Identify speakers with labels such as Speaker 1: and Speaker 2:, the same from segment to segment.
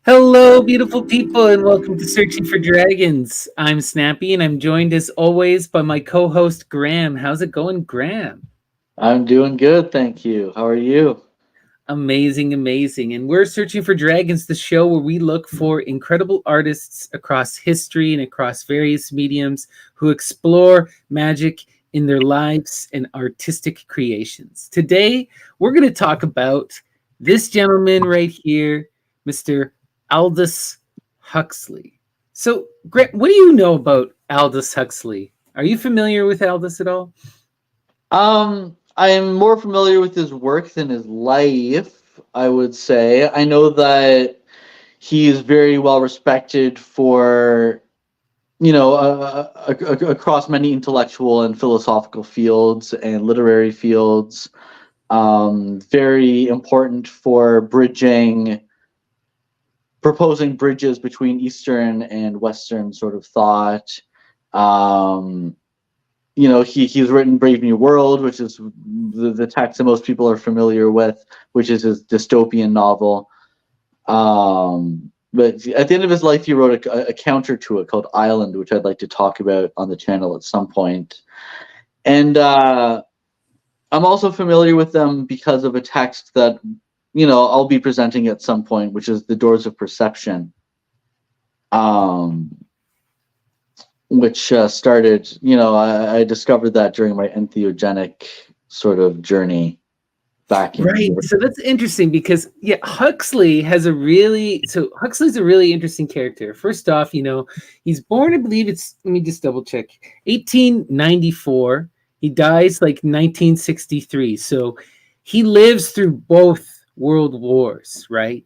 Speaker 1: Hello, beautiful people, and welcome to Searching for Dragons. I'm Snappy, and I'm joined as always by my co host, Graham. How's it going, Graham?
Speaker 2: I'm doing good, thank you. How are you?
Speaker 1: Amazing, amazing. And we're Searching for Dragons, the show where we look for incredible artists across history and across various mediums who explore magic in their lives and artistic creations. Today, we're going to talk about this gentleman right here, Mr. Aldous Huxley. So, Grant, what do you know about Aldous Huxley? Are you familiar with Aldous at all?
Speaker 2: I am more familiar with his work than his life, I would say. I know that he is very well respected for, across many intellectual and philosophical fields and literary fields. Very important for proposing bridges between Eastern and Western sort of thought. Um, he's written Brave New World, which is the text that most people are familiar with, which is his dystopian novel. But at the end of his life, he wrote a counter to it called Island, which I'd like to talk about on the channel at some point. And I'm also familiar with them because of a text that I'll be presenting at some point, which is The Doors of Perception. Um, which started, I discovered that during my entheogenic sort of journey back in.
Speaker 1: Right. So that's interesting because Huxley's a really interesting character. First off, he's born, I believe it's let me just double check. 1894. He dies like 1963. So he lives through both world wars, right?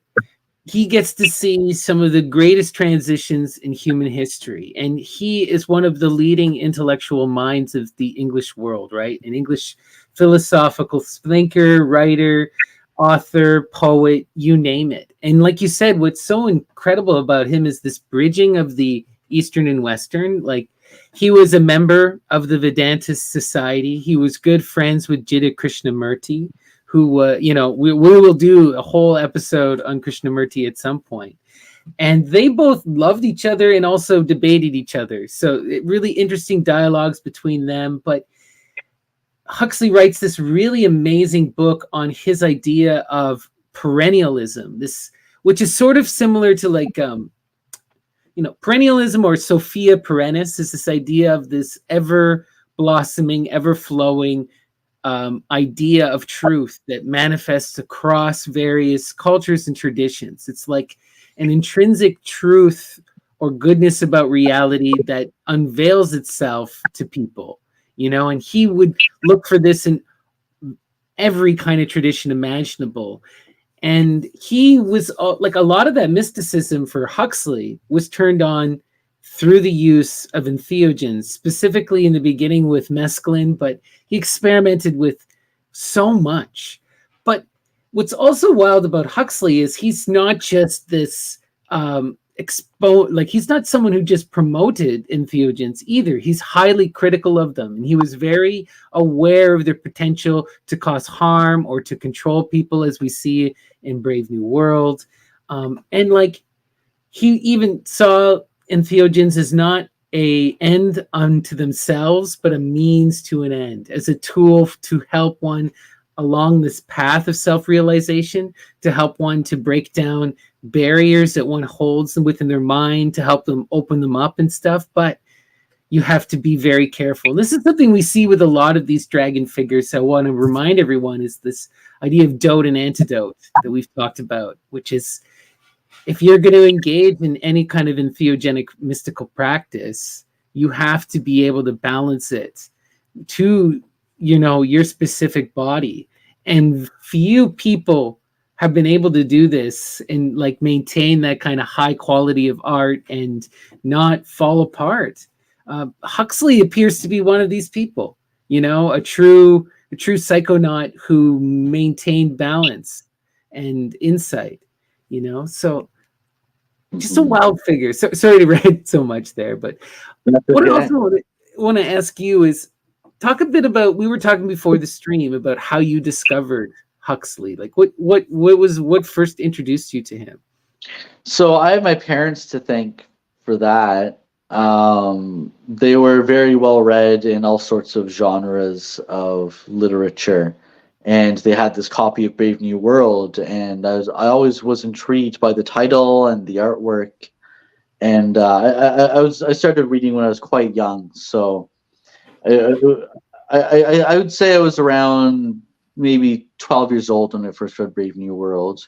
Speaker 1: He gets to see some of the greatest transitions in human history. And he is one of the leading intellectual minds of the English world, right? An English philosophical thinker, writer, author, poet, you name it. And like you said, what's so incredible about him is this bridging of the Eastern and Western. Like, he was a member of the Vedantist Society. He was good friends with Jiddu Krishnamurti, who we will do a whole episode on Krishnamurti at some point. And they both loved each other and also debated each other. So really interesting dialogues between them. But Huxley writes this really amazing book on his idea of perennialism, this which is sort of similar to perennialism, or Sophia perennis, is this idea of this ever blossoming, ever flowing idea of truth that manifests across various cultures and traditions. It's like an intrinsic truth or goodness about reality that unveils itself to people, and he would look for this in every kind of tradition imaginable. And he was like, a lot of that mysticism for Huxley was turned on through the use of entheogens, specifically in the beginning with mescaline, but he experimented with so much. But what's also wild about Huxley is he's not just this he's not someone who just promoted entheogens either. He's highly critical of them, and he was very aware of their potential to cause harm or to control people, as we see in Brave New World. And like, he even saw entheogens as not a end unto themselves, but a means to an end, as a tool to help one along this path of self-realization, to help one to break down barriers that one holds within their mind, to help them open them up and stuff. But you have to be very careful. And this is something we see with a lot of these dragon figures. I want to remind everyone is this idea of dote and antidote that we've talked about, which is, if you're going to engage in any kind of entheogenic mystical practice, you have to be able to balance it to, your specific body. And few people have been able to do this and like maintain that kind of high quality of art and not fall apart. Huxley appears to be one of these people, a true psychonaut who maintained balance and insight, so just a wild figure. So sorry to write so much there, but
Speaker 2: That's
Speaker 1: what I
Speaker 2: okay.
Speaker 1: also want to ask you is, talk a bit about, we were talking before the stream about how you discovered Huxley. Like what first introduced you to him?
Speaker 2: So I have my parents to thank for that. They were very well read in all sorts of genres of literature, and they had this copy of Brave New World, and I always was intrigued by the title and the artwork, and I started reading when I was quite young, so I, I would say I was around maybe 12 years old when I first read Brave New World.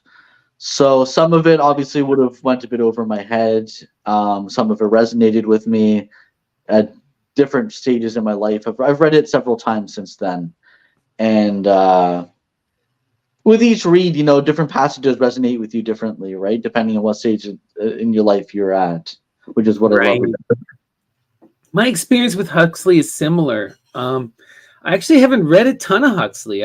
Speaker 2: So some of it obviously would have went a bit over my head. Some of it resonated with me at different stages in my life. I've read it several times since then, and with each read, different passages resonate with you differently, right? Depending on what stage in your life you're at, which is what I love.
Speaker 1: Right. My experience with Huxley is similar. I actually haven't read a ton of Huxley.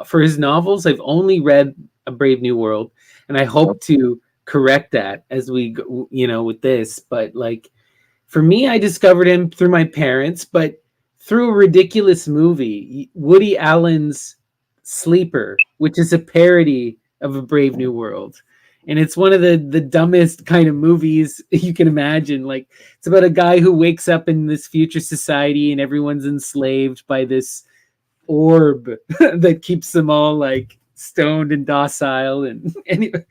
Speaker 1: For his novels, I've only read A Brave New World, and I hope to correct that as we go, with this. But like, for me, I discovered him through my parents, but through a ridiculous movie, Woody Allen's Sleeper, which is a parody of A Brave New World. And it's one of the dumbest kind of movies you can imagine. Like, it's about a guy who wakes up in this future society and everyone's enslaved by this orb that keeps them all like stoned and docile. And anyway,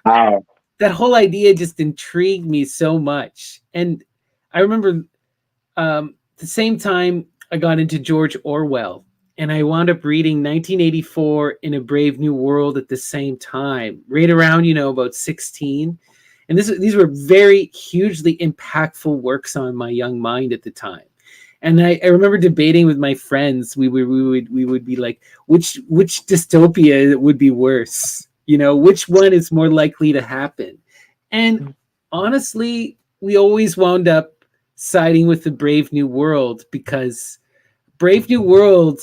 Speaker 2: Wow.
Speaker 1: that whole idea just intrigued me so much. And I remember the same time I got into George Orwell, and I wound up reading 1984 in A Brave New World at the same time, right around, about 16. And these were very hugely impactful works on my young mind at the time. And I remember debating with my friends. We would be like, which dystopia would be worse? Which one is more likely to happen? And honestly, we always wound up siding with the Brave New World, because Brave New World,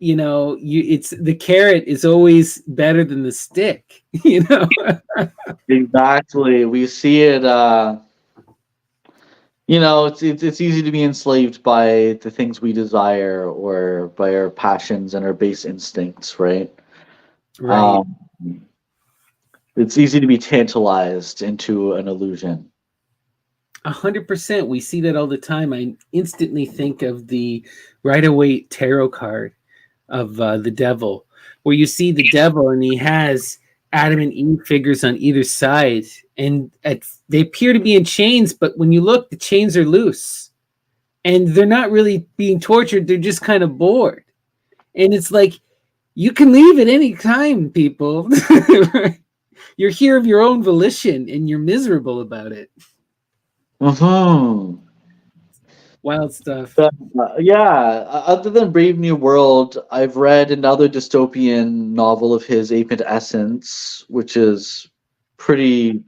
Speaker 1: it's the carrot is always better than the stick.
Speaker 2: Exactly. We see it. It's easy to be enslaved by the things we desire or by our passions and our base instincts, right?
Speaker 1: Right.
Speaker 2: It's easy to be tantalized into an illusion.
Speaker 1: 100%. We see that all the time. I instantly think of the Rider-Waite tarot card of the devil, where you see the devil and he has Adam and Eve figures on either side, and they appear to be in chains, but when you look, the chains are loose, and they're not really being tortured. They're just kind of bored, and it's like, you can leave at any time, people. You're here of your own volition, and you're miserable about it.
Speaker 2: Mm-hmm.
Speaker 1: Wild stuff.
Speaker 2: Yeah, other than Brave New World, I've read another dystopian novel of his, Eighteenth Essence, which is pretty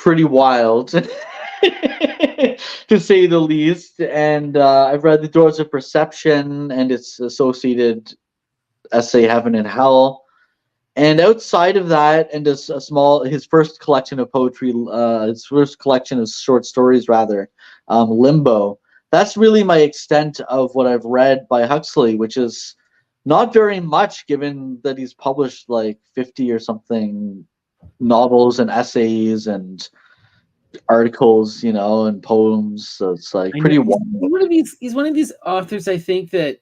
Speaker 2: wild, to say the least. And I've read The Doors of Perception and its associated essay, Heaven and Hell. And outside of that, and his first collection of poetry, his first collection of short stories, rather, Limbo. That's really my extent of what I've read by Huxley, which is not very much, given that he's published like 50 or something novels and essays and articles, and poems. So it's like pretty wild.
Speaker 1: He's one of these authors, I think, that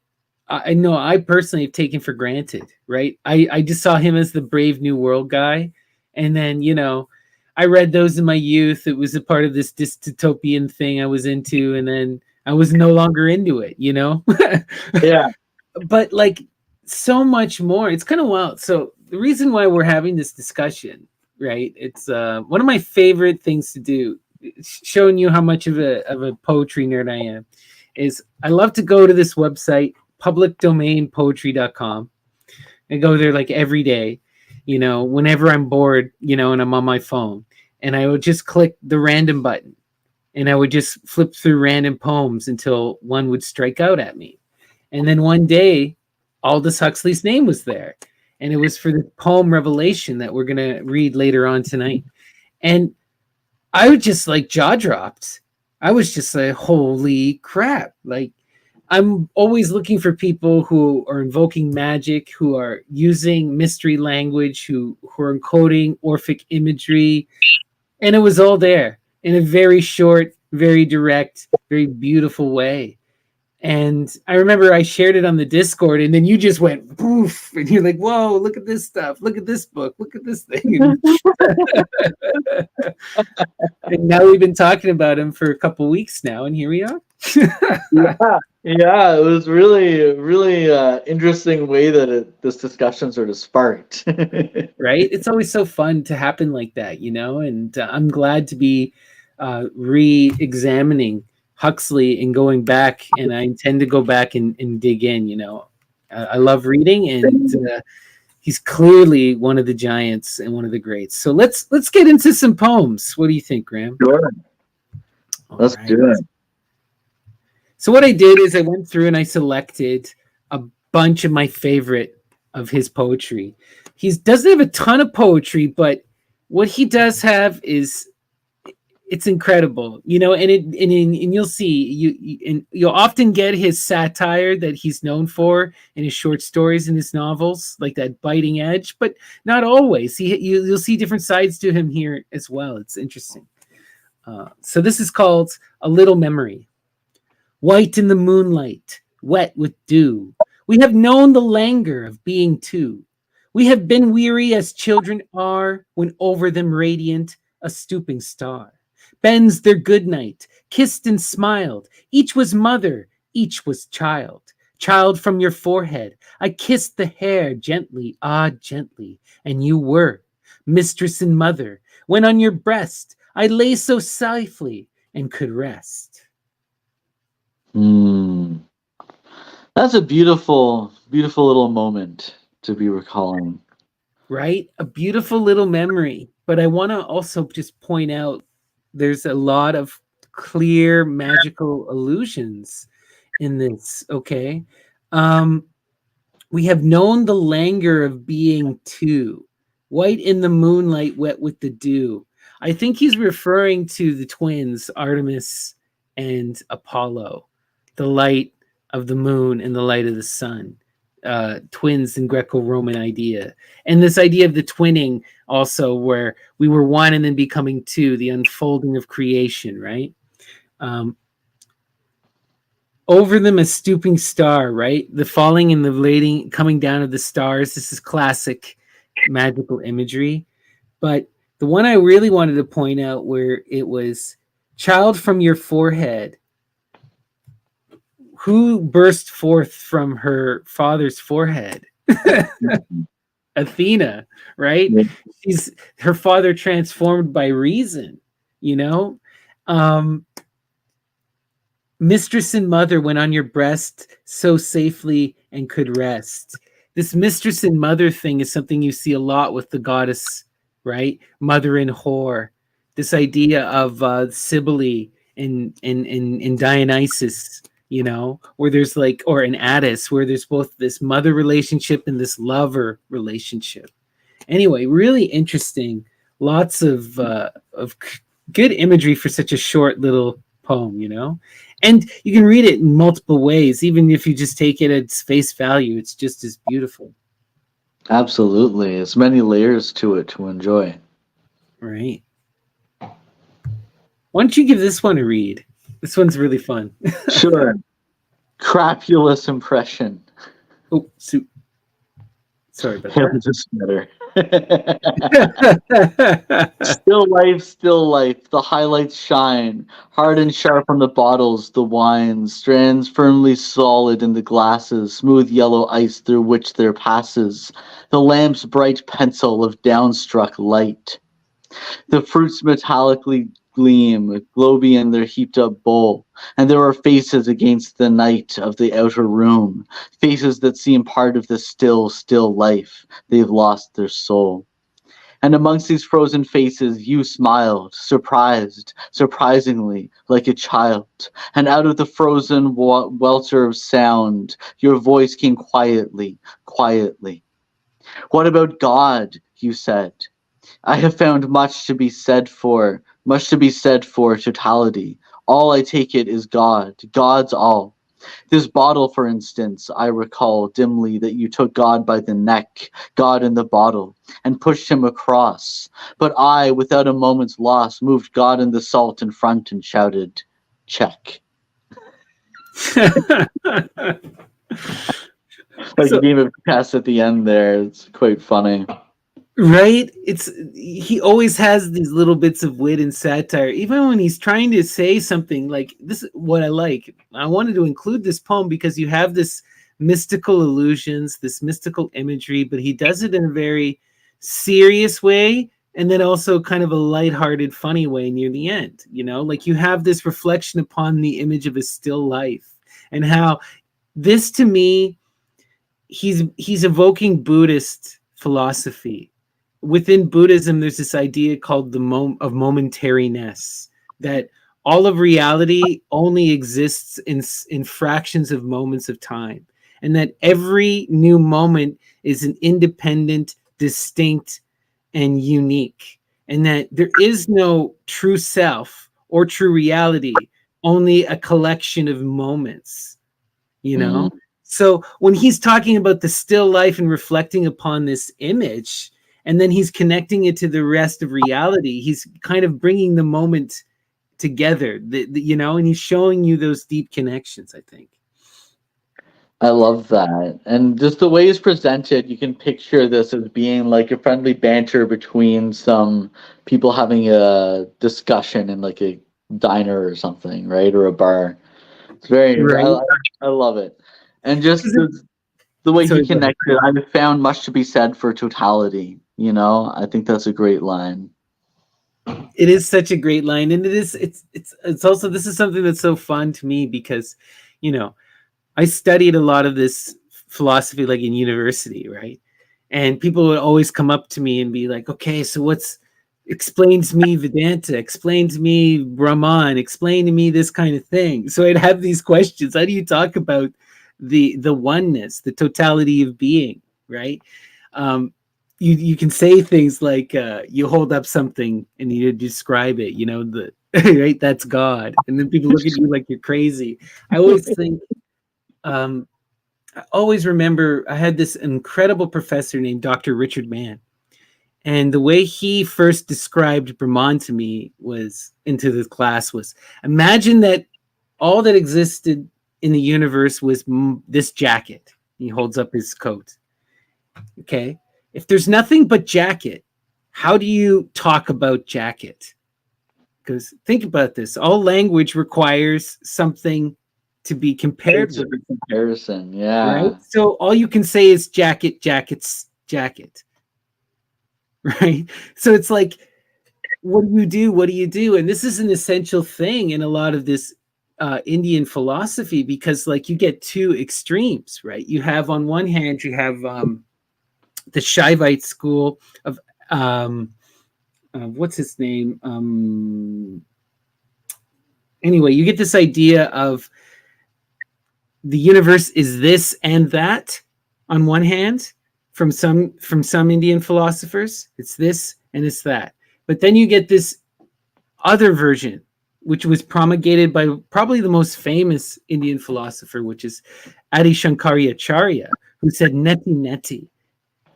Speaker 1: I know I personally have taken for granted, right? I just saw him as the Brave New World guy. And then, I read those in my youth. It was a part of this dystopian thing I was into. And then I was no longer into it,
Speaker 2: Yeah.
Speaker 1: But like, so much more. It's kind of wild. So the reason why we're having this discussion, right? It's one of my favorite things to do, showing you how much of a poetry nerd I am, is I love to go to this website, publicdomainpoetry.com. I go there like every day, whenever I'm bored, and I'm on my phone, and I would just click the random button, and I would just flip through random poems until one would strike out at me. And then one day, Aldous Huxley's name was there, and it was for the poem Revelation that we're going to read later on tonight. And I was just like jaw dropped. I was just like, holy crap. Like, I'm always looking for people who are invoking magic, who are using mystery language, who are encoding Orphic imagery, and it was all there in a very short, very direct, very beautiful way. And I remember I shared it on the Discord, and then you just went poof, and you're like, "Whoa! Look at this stuff! Look at this book! Look at this thing!" And now we've been talking about him for a couple weeks now, and here we are.
Speaker 2: Yeah, yeah, it was really interesting way that this discussion sort of sparked.
Speaker 1: Right? It's always so fun to happen like that, you know. And I'm glad to be re-examining Huxley and going back, and I intend to go back and dig in. You know, I love reading, and he's clearly one of the giants and one of the greats. So let's get into some poems. What do you think, Graham?
Speaker 2: Sure. Let's do it.
Speaker 1: So what I did is I went through and I selected a bunch of my favorite of his poetry. He doesn't have a ton of poetry, but what he does have is it's incredible, you know. And you'll see you'll often get his satire that he's known for in his short stories and his novels, like that biting edge, but not always. You'll see different sides to him here as well. It's interesting. So this is called A Little Memory. White in the moonlight, wet with dew, we have known the languor of being two. We have been weary as children are when over them radiant a stooping star bends their good night, kissed and smiled. Each was mother, each was child. Child from your forehead, I kissed the hair gently, ah, gently, and you were mistress and mother. When on your breast I lay so softly and could rest.
Speaker 2: That's a beautiful, beautiful little moment to be recalling.
Speaker 1: Right? A beautiful little memory. But I want to also just point out there's a lot of clear magical illusions in this, okay? We have known the languor of being two. White in the moonlight, wet with the dew. I think he's referring to the twins, Artemis and Apollo, the light of the moon and the light of the sun, twins in Greco-Roman idea. And this idea of the twinning also, where we were one and then becoming two, the unfolding of creation, right? Over them a stooping star, right? The falling and the relating, coming down of the stars. This is classic magical imagery. But the one I really wanted to point out, where it was child from your forehead, who burst forth from her father's forehead? Athena, right? She's her father transformed by reason, you know? Mistress and mother went on your breast so safely and could rest. This mistress and mother thing is something you see a lot with the goddess, right? Mother and whore. This idea of Cybele in Dionysus, you know, where there's like, or in Attis, where there's both this mother relationship and this lover relationship. Anyway, really interesting. Lots of good imagery for such a short little poem, you know? And you can read it in multiple ways, even if you just take it at face value. It's just as beautiful.
Speaker 2: Absolutely. There's many layers to it to enjoy.
Speaker 1: Right. Why don't you give this one a read? This one's really fun.
Speaker 2: Sure. Crapulous impression.
Speaker 1: Oh, sorry about
Speaker 2: that. Just better. Still life, the highlights shine, hard and sharp on the bottles, the wines, strands firmly solid in the glasses, smooth yellow ice through which there passes the lamp's bright pencil of downstruck light. The fruits metallically gleam, globy in their heaped up bowl, and there are faces against the night of the outer room, faces that seem part of the still life. They've lost their soul. And amongst these frozen faces, you smiled, surprised, surprisingly, like a child. And out of the frozen welter of sound, your voice came quietly, quietly. What about God, you said? I have found much to be said for totality. All I take it is God. God's all. This bottle, for instance, I recall dimly that you took God by the neck, God in the bottle, and pushed him across. But I, without a moment's loss, moved God in the salt in front and shouted, check. Like
Speaker 1: So,
Speaker 2: a game of chess at the end there. It's quite funny.
Speaker 1: right? He always has these little bits of wit and satire, even when he's trying to say something like this. Is what I like. I wanted to include this poem because you have this mystical illusions, this mystical imagery, but he does it in a very serious way, and then also kind of a lighthearted, funny way near the end. You know, like you have this reflection upon the image of a still life, and how this to me, he's evoking Buddhist philosophy. Within Buddhism, there's this idea called of momentariness, that all of reality only exists in fractions of moments of time, and that every new moment is an independent, distinct, and unique, and that there is no true self or true reality, only a collection of moments, you know?
Speaker 2: Mm.
Speaker 1: So when he's talking about the still life and reflecting upon this image, and then he's connecting it to the rest of reality, he's kind of bringing the moment together, you know, and he's showing you those deep connections, I think.
Speaker 2: I love that. And just the way it's presented, you can picture this as being like a friendly banter between some people having a discussion in like a diner or something, right? Or a bar. It's very,
Speaker 1: Right.
Speaker 2: I love it. And just the way he
Speaker 1: Sorry, go ahead.
Speaker 2: connected, I've found much to be said for totality. You know, I think that's a great line.
Speaker 1: It is such a great line, and it's also, this is something that's so fun to me because, you know, I studied a lot of this philosophy like in university, right? And people would always come up to me and be like, okay, so explain to me Vedanta, explain to me Brahman, explain to me this kind of thing. So I'd have these questions. How do you talk about the oneness, the totality of being, right? You can say things like you hold up something and you describe it, you know, the right, that's God. And then people look at you like you're crazy. I always think I always remember I had this incredible professor named Dr. Richard Mann. And the way he first described Brahman to me was into the class was, imagine that all that existed in the universe was this jacket. He holds up his coat. Okay. If there's nothing but jacket, how do you talk about jacket? Because think about this. All language requires something to be compared
Speaker 2: It's
Speaker 1: with.
Speaker 2: a comparison,
Speaker 1: Right?
Speaker 2: yeah.
Speaker 1: So all you can say is jacket, jackets, jacket. Right? So it's like, what do you do? What do you do? And this is an essential thing in a lot of this Indian philosophy, because like you get two extremes, right? You have on one hand, you have the Shaivite school of what's his name? Anyway, you get this idea of the universe is this and that on one hand, from some Indian philosophers, it's this and it's that. But then you get this other version, which was promulgated by probably the most famous Indian philosopher, which is Adi Shankari Acharya, who said neti neti,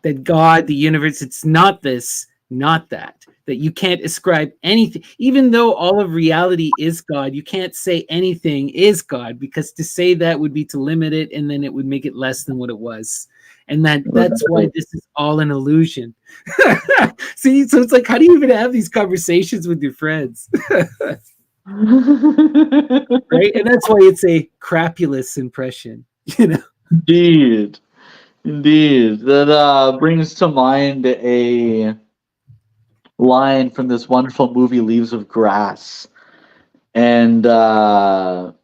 Speaker 1: that God, the universe, it's not this, not that, that you can't ascribe anything, even though all of reality is God, you can't say anything is God, because to say that would be to limit it, and then it would make it less than what it was. And that's why this is all an illusion. See, so it's like, how do you even have these conversations with your friends? Right? And that's why it's a crapulous impression, you know?
Speaker 2: Indeed. Indeed. That brings to mind a line from this wonderful movie, Leaves of Grass. And what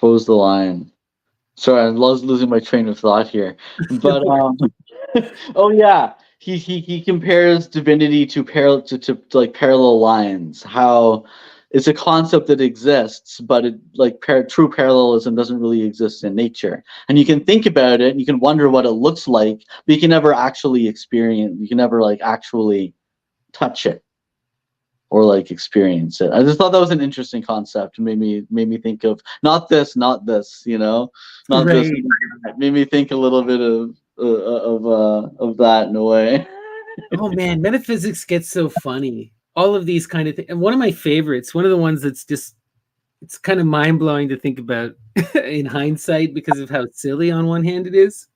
Speaker 2: was the line? Sorry, I was losing my train of thought here. But oh yeah, he compares divinity to like parallel lines. How it's a concept that exists, but it like true parallelism doesn't really exist in nature. And you can think about it, and you can wonder what it looks like, but you can never actually experience. You can never like actually touch it. or like experience it. I just thought that was an interesting concept. It made me think of not this, not this, not this.
Speaker 1: Right.
Speaker 2: It made me think a little bit of that in a way.
Speaker 1: Oh man, metaphysics gets so funny. All of these kind of things. And one of my favorites, one of the ones that's just, it's kind of mind blowing to think about in hindsight because of how silly on one hand it is,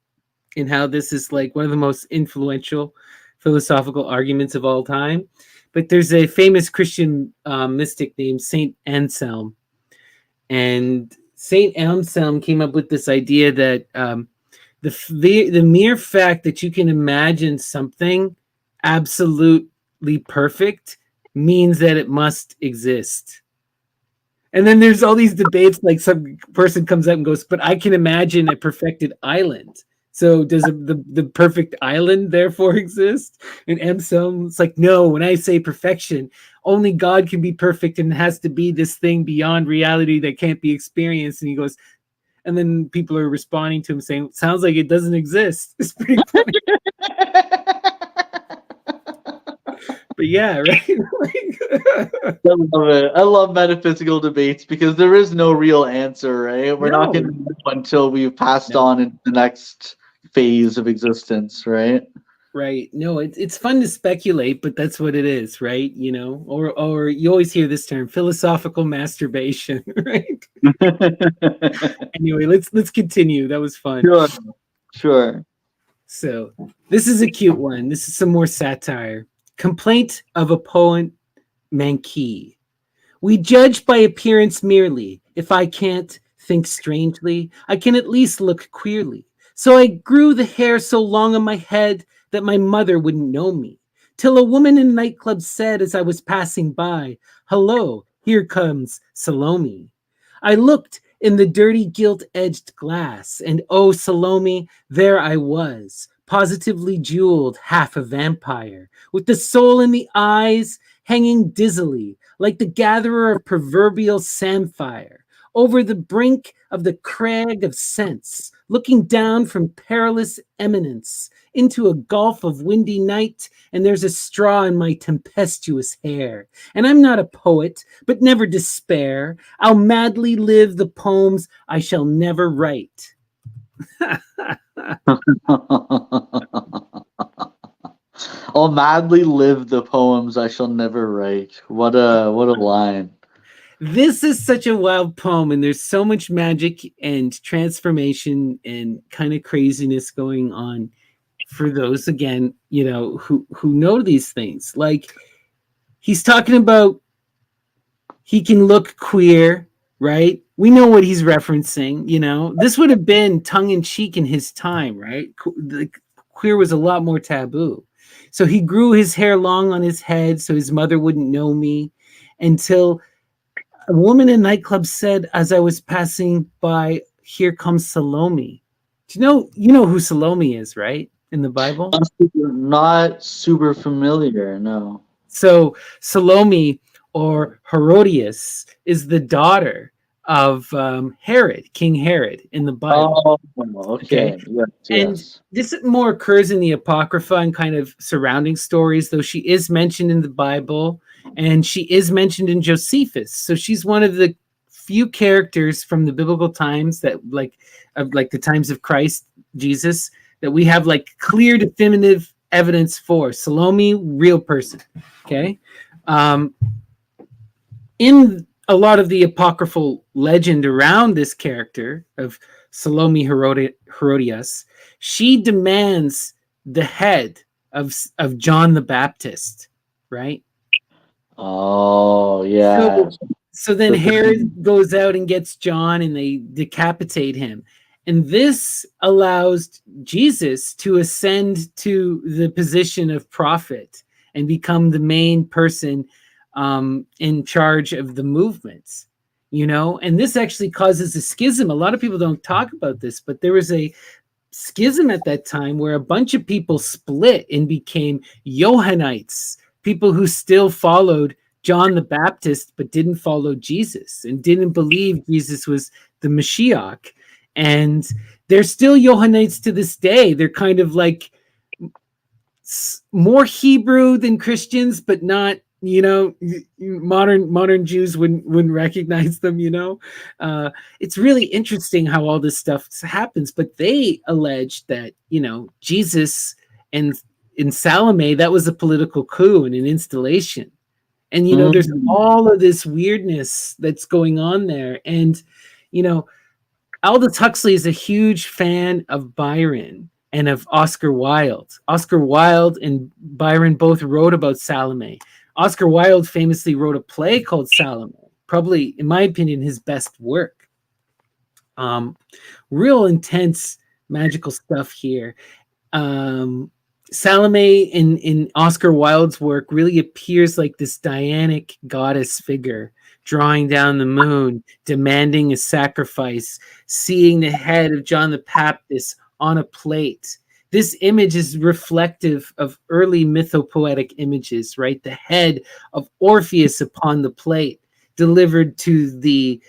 Speaker 1: and how this is like one of the most influential philosophical arguments of all time. But there's a famous Christian mystic named Saint Anselm, and Saint Anselm came up with this idea that the mere fact that you can imagine something absolutely perfect means that it must exist. And then there's all these debates, like some person comes up and goes, but I can imagine a perfected island. So does the perfect island therefore exist? And Anselm's like, no, when I say perfection, only God can be perfect, and it has to be this thing beyond reality that can't be experienced. And he goes, and then people are responding to him saying, sounds like it doesn't exist. It's pretty funny. But yeah, right?
Speaker 2: I love it. I love metaphysical debates because there is no real answer, right? We're not going to know until we've passed on into the next phase of existence, right?
Speaker 1: Right. No, it's fun to speculate, but that's what it is, right? Or you always hear this term, philosophical masturbation, right? Anyway, let's continue. That was fun.
Speaker 2: Sure.
Speaker 1: So this is a cute one. This is some more satire. Complaint of a poet Mankey. We judge by appearance merely. If I can't think strangely, I can at least look queerly. So I grew the hair so long on my head that my mother wouldn't know me. Till a woman in a nightclub said as I was passing by, hello, here comes Salome. I looked in the dirty gilt-edged glass, and oh, Salome, there I was, positively jeweled, half a vampire, with the soul in the eyes hanging dizzily, like the gatherer of proverbial samphire, over the brink of the crag of sense, looking down from perilous eminence into a gulf of windy night, and there's a straw in my tempestuous hair. And I'm not a poet, but never despair. I'll madly live the poems I shall never write.
Speaker 2: I'll madly live the poems I shall never write. What a line.
Speaker 1: This is such a wild poem, and there's so much magic and transformation and kind of craziness going on for those, again, who know these things. Like, he's talking about he can look queer, right? We know what he's referencing. This would have been tongue-in-cheek in his time, right? Queer was a lot more taboo. So he grew his hair long on his head so his mother wouldn't know me, until a woman in a nightclub said, as I was passing by, here comes Salome. Do you know who Salome is, right? In the Bible?
Speaker 2: Not super familiar, no.
Speaker 1: So Salome, or Herodias, is the daughter of Herod, King Herod, in the Bible.
Speaker 2: Oh, okay. Yes.
Speaker 1: And this more occurs in the Apocrypha and kind of surrounding stories, though she is mentioned in the Bible, and she is mentioned in Josephus. So she's one of the few characters from the biblical times that, like the times of Christ, Jesus, that we have like clear, definitive evidence for. Salome, real person. Okay. In a lot of the apocryphal legend around this character of Salome Herodias, she demands the head of John the Baptist, right?
Speaker 2: Oh, yeah.
Speaker 1: So then Herod goes out and gets John, and they decapitate him. And this allows Jesus to ascend to the position of prophet and become the main person in charge of the movements, and this actually causes a schism. A lot of people don't talk about this, but there was a schism at that time where a bunch of people split and became Johannites, people who still followed John the Baptist but didn't follow Jesus and didn't believe Jesus was the Mashiach. And they're still Johannites to this day. They're kind of like more Hebrew than Christians, but not modern Jews wouldn't recognize them. It's really interesting how all this stuff happens. But they allege that Jesus and in Salome, that was a political coup and an installation. And there's all of this weirdness that's going on there. And Aldous Huxley is a huge fan of Byron and of Oscar Wilde. Oscar Wilde and Byron both wrote about Salome. Oscar Wilde famously wrote a play called Salome, probably, in my opinion, his best work. Real intense magical stuff here. Salome in Oscar Wilde's work really appears like this Dianic goddess figure, drawing down the moon, demanding a sacrifice, seeing the head of John the Baptist on a plate. This image is reflective of early mythopoetic images, right? The head of Orpheus upon the plate, delivered to the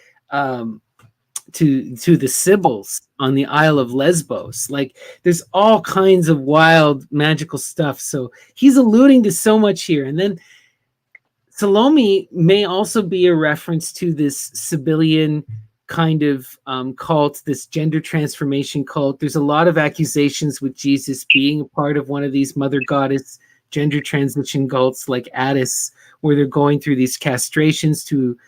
Speaker 1: to the Sibyls on the Isle of Lesbos. Like, there's all kinds of wild magical stuff. So he's alluding to so much here. And then Salome may also be a reference to this Sibyllian kind of cult, this gender transformation cult. There's a lot of accusations with Jesus being a part of one of these mother goddess gender transition cults like Attis, where they're going through these castrations to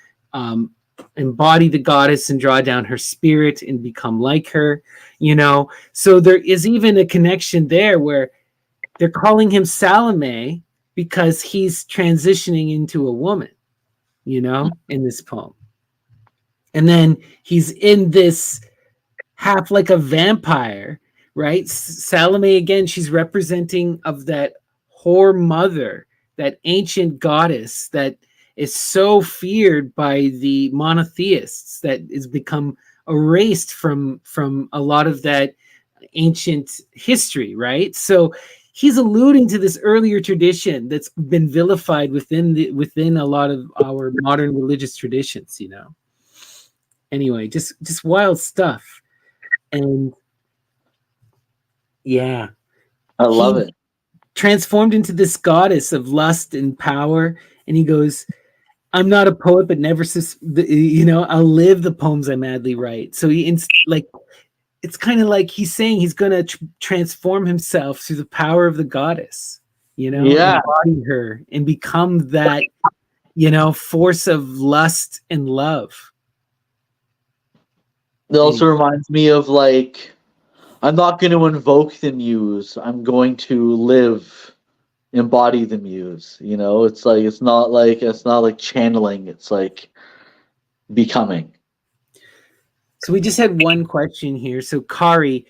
Speaker 1: embody the goddess and draw down her spirit and become like her, So there is even a connection there where they're calling him Salome because he's transitioning into a woman, in this poem. And then he's in this half like a vampire, right? Salome, again, she's representing of that whore mother, that ancient goddess that is so feared by the monotheists that is become erased from a lot of that ancient history, right? So he's alluding to this earlier tradition that's been vilified within a lot of our modern religious traditions, Anyway, just wild stuff. And yeah,
Speaker 2: I love it.
Speaker 1: Transformed into this goddess of lust and power, and he goes, I'm not a poet, but never, I'll live the poems I madly write. So it's kind of like he's saying he's going to transform himself through the power of the goddess, embody her and become that, force of lust and love.
Speaker 2: It also reminds me of I'm not going to invoke the muse. I'm going to embody the muse. It's not like channeling. It's like becoming.
Speaker 1: So we just had one question here. So Kari,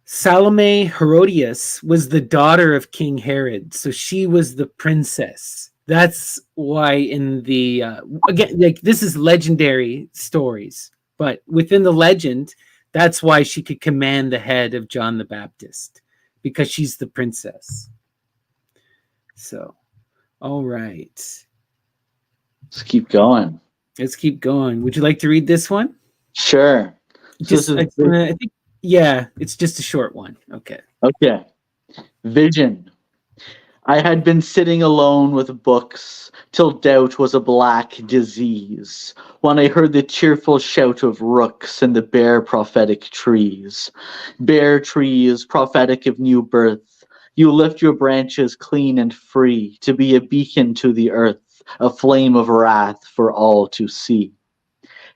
Speaker 1: Salome Herodias was the daughter of King Herod. So she was the princess. That's why in the, again, this is legendary stories, but within the legend, that's why she could command the head of John the Baptist, because she's the princess. So, all right.
Speaker 2: Let's keep going.
Speaker 1: Would you like to read this one?
Speaker 2: Sure.
Speaker 1: It's just a short one. Okay.
Speaker 2: Vision. I had been sitting alone with books till doubt was a black disease, when I heard the cheerful shout of rooks in the bare prophetic trees. Bare trees, prophetic of new birth, you lift your branches clean and free, to be a beacon to the earth, a flame of wrath for all to see.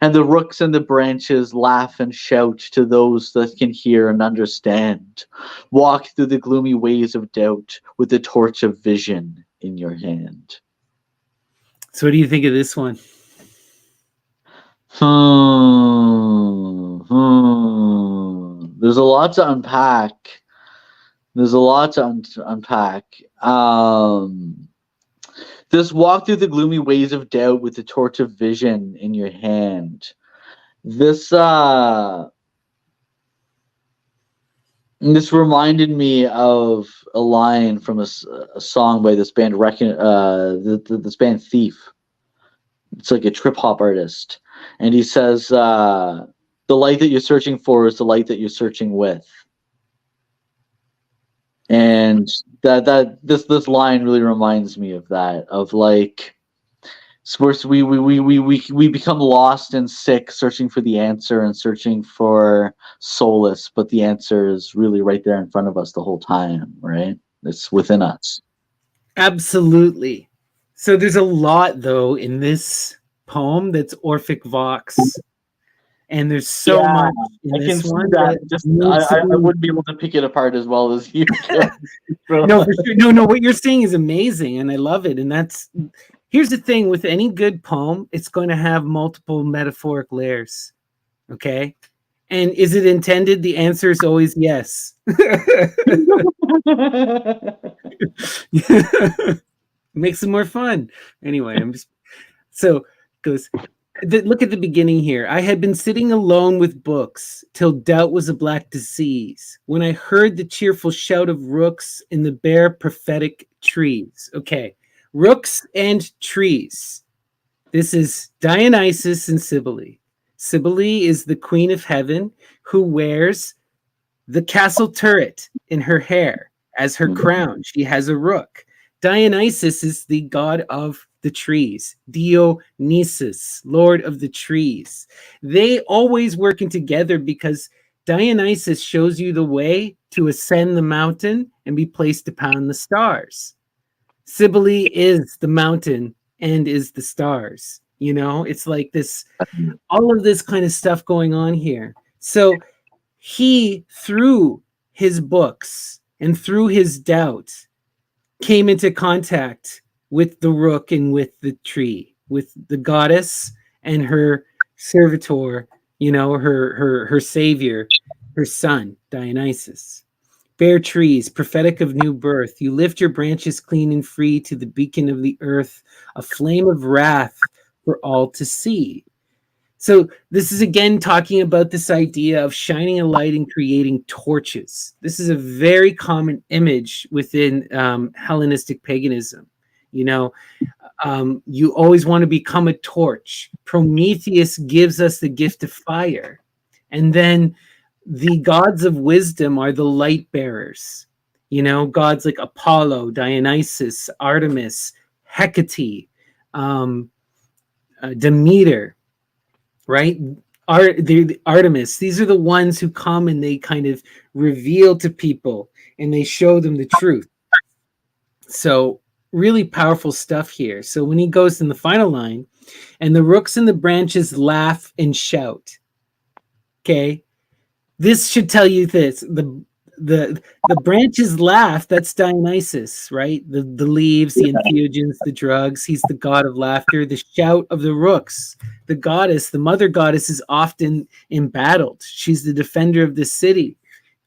Speaker 2: And the rooks and the branches laugh and shout to those that can hear and understand. Walk through the gloomy ways of doubt with the torch of vision in your hand.
Speaker 1: So what do you think of this one?
Speaker 2: There's a lot to unpack. This walk through the gloomy ways of doubt with the torch of vision in your hand. This reminded me of a line from a song by this band, this band Thief. It's like a trip hop artist, and he says, "The light that you're searching for is the light that you're searching with." And this line really reminds me of that, of like, sports, we become lost and sick searching for the answer and searching for solace, but the answer is really right there in front of us the whole time, right? It's within us.
Speaker 1: Absolutely. So there's a lot though in this poem that's Orphic Vox, and there's so
Speaker 2: Yeah,
Speaker 1: much in
Speaker 2: I can
Speaker 1: this
Speaker 2: see
Speaker 1: one
Speaker 2: that.
Speaker 1: that
Speaker 2: Just
Speaker 1: needs to
Speaker 2: I
Speaker 1: be.
Speaker 2: wouldn't be able to pick it apart as well as you can.
Speaker 1: No, for sure. No, what you're saying is amazing, and I love it. And that's here's the thing with any good poem, it's going to have multiple metaphoric layers. Okay. And is it intended? The answer is always yes. Makes it more fun. Anyway, I'm just so goes. Look at the beginning here. I had been sitting alone with books till doubt was a black disease. When I heard the cheerful shout of rooks in the bare prophetic trees. Okay, rooks and trees. This is Dionysus and Cybele. Cybele is the queen of heaven who wears the castle turret in her hair as her crown. She has a rook. Dionysus is the god of the trees. Dionysus, lord of the trees. They always working together because Dionysus shows you the way to ascend the mountain and be placed upon the stars. Cybele is the mountain and is the stars. You know, it's like this, all of this kind of stuff going on here. So he, through his books and through his doubt, came into contact with the rook and with the tree, with the goddess and her servitor, you know, her savior, her son, Dionysus. Bare trees, prophetic of new birth, you lift your branches clean and free to the beacon of the earth, a flame of wrath for all to see. So this is again talking about this idea of shining a light and creating torches. This is a very common image within Hellenistic paganism. You know, you always want to become a torch. Prometheus gives us the gift of fire. And then the gods of wisdom are the light bearers. You know, gods like Apollo, Dionysus, Artemis, Hecate, Demeter, right? The Artemis. These are the ones who come and they kind of reveal to people and they show them the truth. So really powerful stuff here. So when he goes in the final line, and the rooks and the branches laugh and shout. Okay, this should tell you this: the branches laugh. That's Dionysus, right? The leaves, the entheogens, the drugs. He's the god of laughter. The shout of the rooks. The goddess, the mother goddess, is often embattled. She's the defender of the city,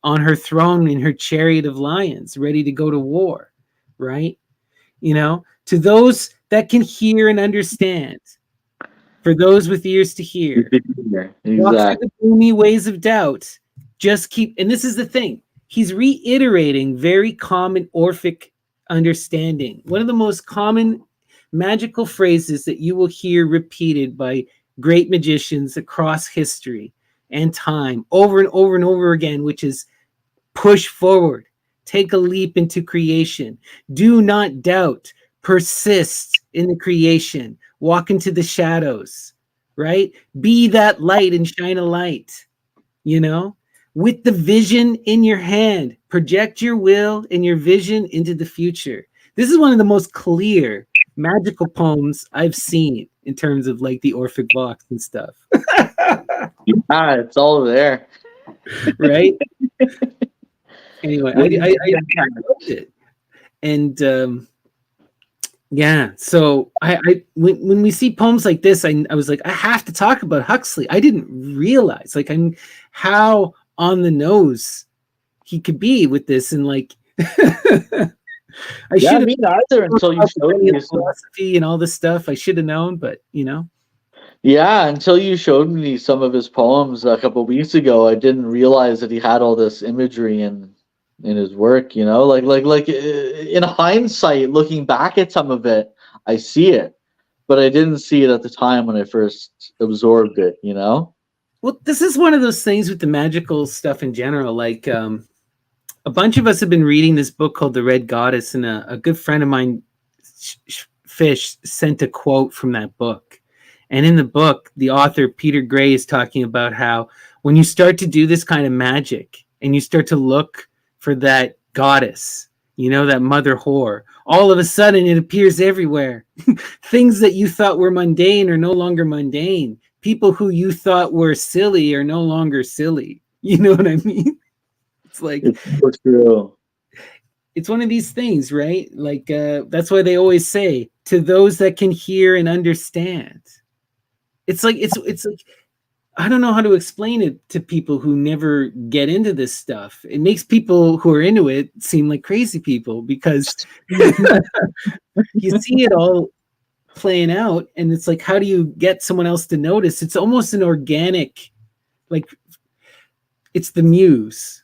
Speaker 1: on her throne in her chariot of lions, ready to go to war, right? You know, to those that can hear and understand, for those with ears to hear.
Speaker 2: Exactly.
Speaker 1: Walk through the gloomy ways of doubt. Just keep, and this is the thing, he's reiterating very common Orphic understanding. One of the most common magical phrases that you will hear repeated by great magicians across history and time over and over and over again, which is push forward, take a leap into creation, do not doubt, persist in the creation, walk into the shadows, right? Be that light and shine a light, you know, with the vision in your hand, project your will and your vision into the future. This is one of the most clear magical poems I've seen in terms of like the Orphic Vox and stuff.
Speaker 2: Yeah, it's all there.
Speaker 1: Right? Anyway, I loved it. And yeah, so I when we see poems like this, I was like, I have to talk about Huxley. I didn't realize like how on the nose he could be with this, and like I should have
Speaker 2: neither until you showed me
Speaker 1: philosophy and all this stuff. I should have known, but you know.
Speaker 2: Yeah, until you showed me some of his poems a couple weeks ago, I didn't realize that he had all this imagery in his work. You know, like in hindsight, looking back at some of it, I see it, but I didn't see it at the time when I first absorbed it. You know.
Speaker 1: Well, this is one of those things with the magical stuff in general. Like, a bunch of us have been reading this book called The Red Goddess, and a good friend of mine, Fish, sent a quote from that book. And in the book, the author, Peter Gray, is talking about how when you start to do this kind of magic and you start to look for that goddess, you know, that mother whore, all of a sudden it appears everywhere. Things that you thought were mundane are no longer mundane. People who you thought were silly are no longer silly. You know what I mean? It's like,
Speaker 2: It's so true.
Speaker 1: it's one of these things, right? Like, that's why they always say, to those that can hear and understand. It's like, I don't know how to explain it to people who never get into this stuff. It makes people who are into it seem like crazy people, because you see it all playing out, and it's like, how do you get someone else to notice? It's almost an organic, like, it's the muse.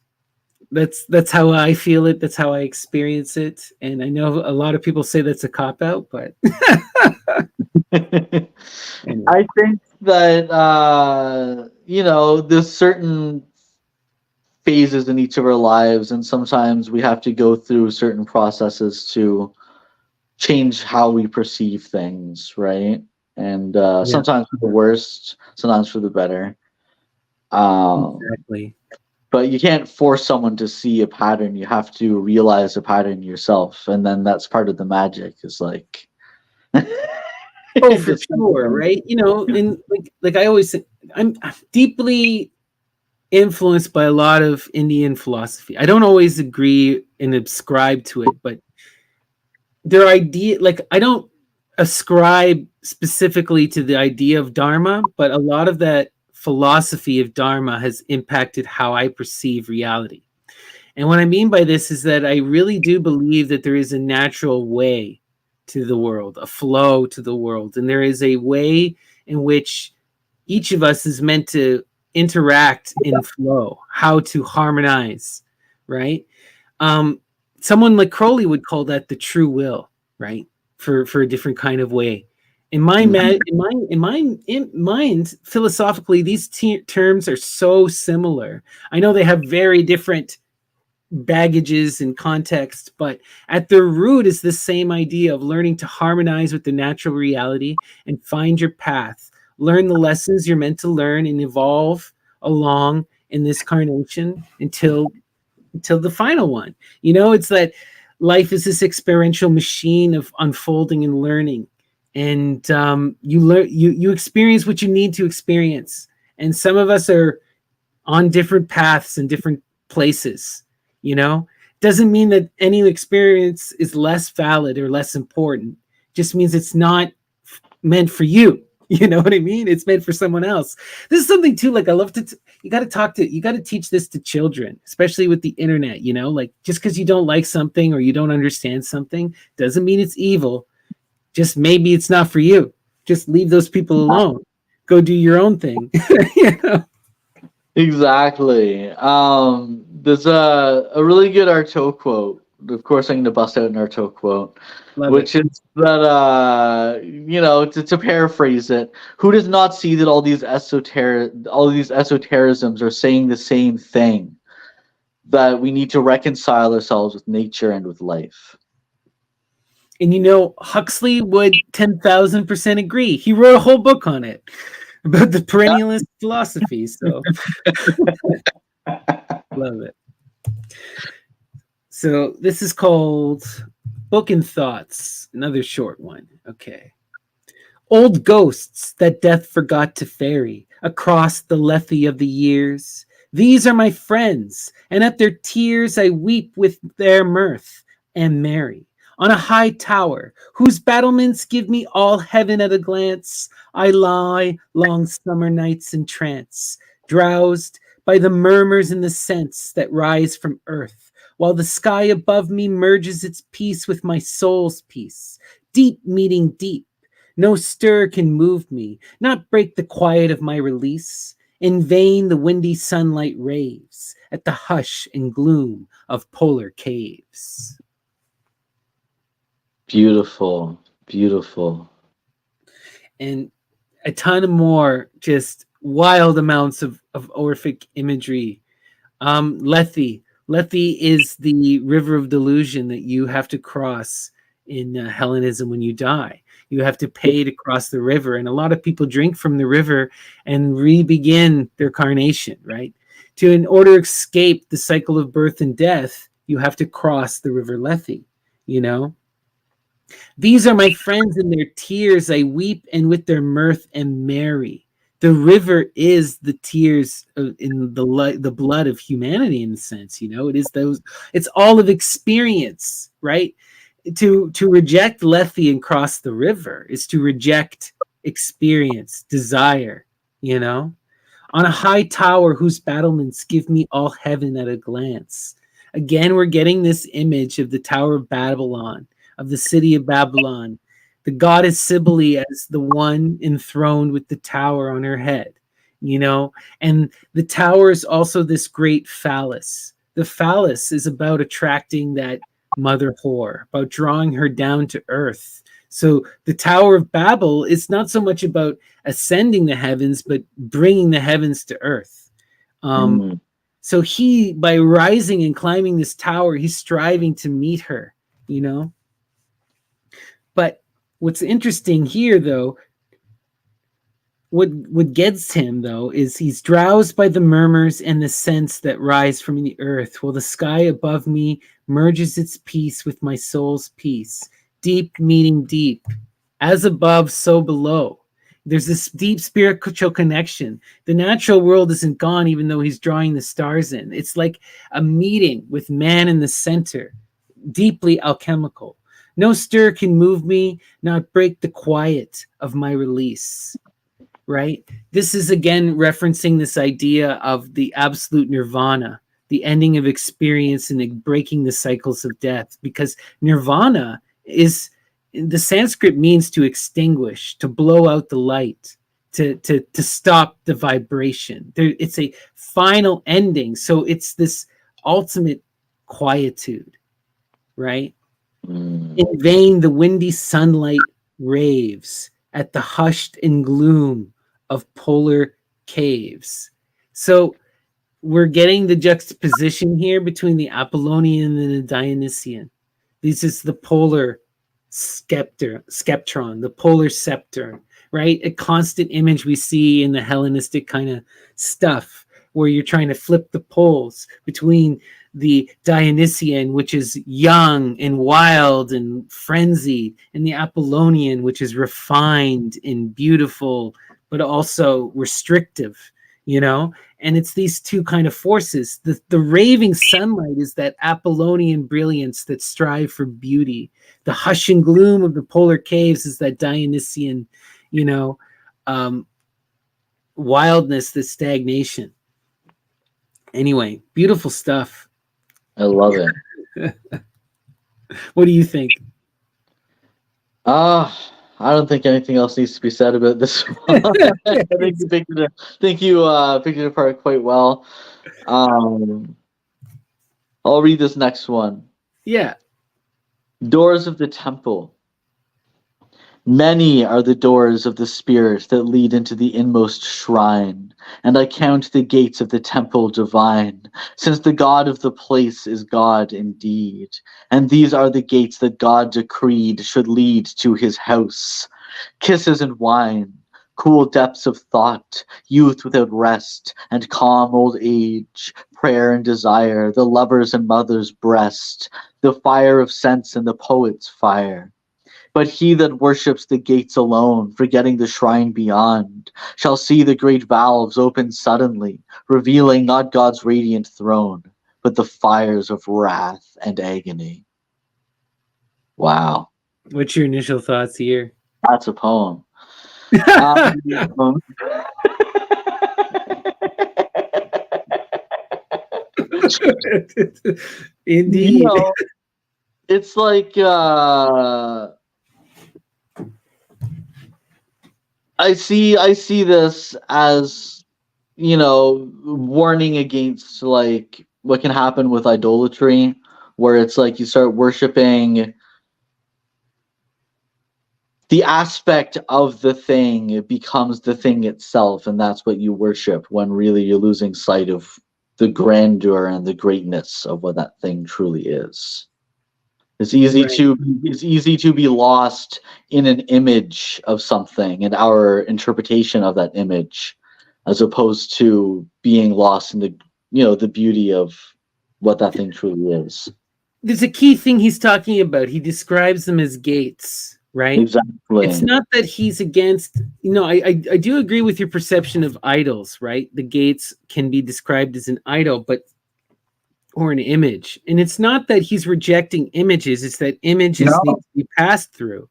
Speaker 1: That's how I feel it. That's how I experience it. And I know a lot of people say that's a cop out, but anyway.
Speaker 2: I think that there's certain phases in each of our lives, and sometimes we have to go through certain processes to change how we perceive things, right? And sometimes for the worst, sometimes for the better.
Speaker 1: Exactly.
Speaker 2: But you can't force someone to see a pattern. You have to realize a pattern yourself, and then that's part of the magic. Is like,
Speaker 1: oh, for sure, right? You know, and like I always say, I'm deeply influenced by a lot of Indian philosophy. I don't always agree and ascribe to it, but their idea, like, I don't ascribe specifically to the idea of Dharma, but a lot of that philosophy of Dharma has impacted how I perceive reality. And what I mean by this is that I really do believe that there is a natural way to the world, a flow to the world. And there is a way in which each of us is meant to interact in flow, how to harmonize, right? Someone like Crowley would call that the true will, right? For a different kind of way. In my mind, philosophically, these terms are so similar. I know they have very different baggages and context, but at their root is the same idea of learning to harmonize with the natural reality and find your path. Learn the lessons you're meant to learn and evolve along in this carnation until the final one. You know, it's that life is this experiential machine of unfolding and learning. And you experience what you need to experience. And some of us are on different paths and different places. You know, doesn't mean that any experience is less valid or less important. Just means it's not meant for you. You know what I mean? It's meant for someone else. This is something too, like, I love to, you got to teach this to children, especially with the internet, you know, like, just because you don't like something or you don't understand something doesn't mean it's evil. Just maybe it's not for you. Just leave those people alone. Go do your own thing. You know?
Speaker 2: Exactly. There's a really good Artaud quote. Of course, I'm going to bust out an Artaud quote, which is that, to paraphrase it, who does not see that all these esotericisms are saying the same thing, that we need to reconcile ourselves with nature and with life.
Speaker 1: And you know, Huxley would 10,000% agree. He wrote a whole book on it about the perennialist philosophy. So love it. So this is called Book and Thoughts, another short one. Okay. Old ghosts that death forgot to ferry across the lethe of the years. These are my friends, and at their tears I weep with their mirth and merry. On a high tower, whose battlements give me all heaven at a glance, I lie long summer nights in trance, drowsed by the murmurs and the scents that rise from earth, while the sky above me merges its peace with my soul's peace, deep meeting deep. No stir can move me, not break the quiet of my release. In vain the windy sunlight raves at the hush and gloom of polar caves.
Speaker 2: Beautiful, beautiful.
Speaker 1: And a ton of more just wild amounts of Orphic imagery. Lethe, Lethe is the river of delusion that you have to cross in Hellenism when you die. You have to pay to cross the river, and a lot of people drink from the river and re-begin their carnation, right? In order to escape the cycle of birth and death, you have to cross the river Lethe, you know? These are my friends in their tears I weep, and with their mirth am merry. The river is the tears in the blood of humanity, in a sense, you know? It is those, it's all of experience, right? To reject Lethe and cross the river is to reject experience, desire, you know? On a high tower whose battlements give me all heaven at a glance. Again, we're getting this image of the Tower of Babylon, of the city of Babylon, the goddess Cybele as the one enthroned with the tower on her head, you know? And the tower is also this great phallus. The phallus is about attracting that mother whore, about drawing her down to earth. So the Tower of Babel is not so much about ascending the heavens, but bringing the heavens to earth. So he, by rising and climbing this tower, he's striving to meet her, you know? But what's interesting here, though, what gets him, though, is he's drowsed by the murmurs and the scents that rise from the earth, while the sky above me merges its peace with my soul's peace, deep meeting deep, as above, so below. There's this deep spiritual connection. The natural world isn't gone, even though he's drawing the stars in. It's like a meeting with man in the center, deeply alchemical. No stir can move me, not break the quiet of my release. Right? This is again referencing this idea of the absolute nirvana, the ending of experience and breaking the cycles of death. Because nirvana is, the Sanskrit means to extinguish, to blow out the light, to stop the vibration. It's a final ending. So it's this ultimate quietude, right? In vain the windy sunlight raves at the hushed in gloom of polar caves. So we're getting the juxtaposition here between the Apollonian and the Dionysian. This is the polar skeptron, the polar scepter, right? A constant image we see in the Hellenistic kind of stuff where you're trying to flip the poles between the Dionysian, which is young and wild and frenzied, and the Apollonian, which is refined and beautiful, but also restrictive, you know? And it's these two kind of forces. The raving sunlight is that Apollonian brilliance that strive for beauty. The hush and gloom of the polar caves is that Dionysian, you know, wildness, the stagnation. Anyway, beautiful stuff.
Speaker 2: I love it.
Speaker 1: What do you think?
Speaker 2: I don't think anything else needs to be said about this one. I think you picked it apart quite well. I'll read this next one.
Speaker 1: Yeah.
Speaker 2: Doors of the temple. Many are the doors of the spirit that lead into the inmost shrine, and I count the gates of the temple divine, since the God of the place is God indeed, and these are the gates that God decreed should lead to his house. Kisses and wine, cool depths of thought, youth without rest, and calm old age, prayer and desire, the lover's and mother's breast, the fire of sense and the poet's fire. But he that worships the gates alone, forgetting the shrine beyond, shall see the great valves open suddenly, revealing not God's radiant throne, but the fires of wrath and agony. Wow.
Speaker 1: What's your initial thoughts here?
Speaker 2: That's a poem.
Speaker 1: Indeed.
Speaker 2: You know, it's like I see this as, you know, warning against like what can happen with idolatry, where it's like you start worshiping the aspect of the thing, it becomes the thing itself, and that's what you worship, when really you're losing sight of the grandeur and the greatness of what that thing truly is. It's easy to be lost in an image of something and our interpretation of that image, as opposed to being lost in the beauty of what that thing truly is.
Speaker 1: There's a key thing he's talking about. He describes them as gates, right?
Speaker 2: Exactly.
Speaker 1: It's not that he's against, I do agree with your perception of idols, right? The gates can be described as an idol, or an image. And it's not that he's rejecting images, it's that images need to be passed through.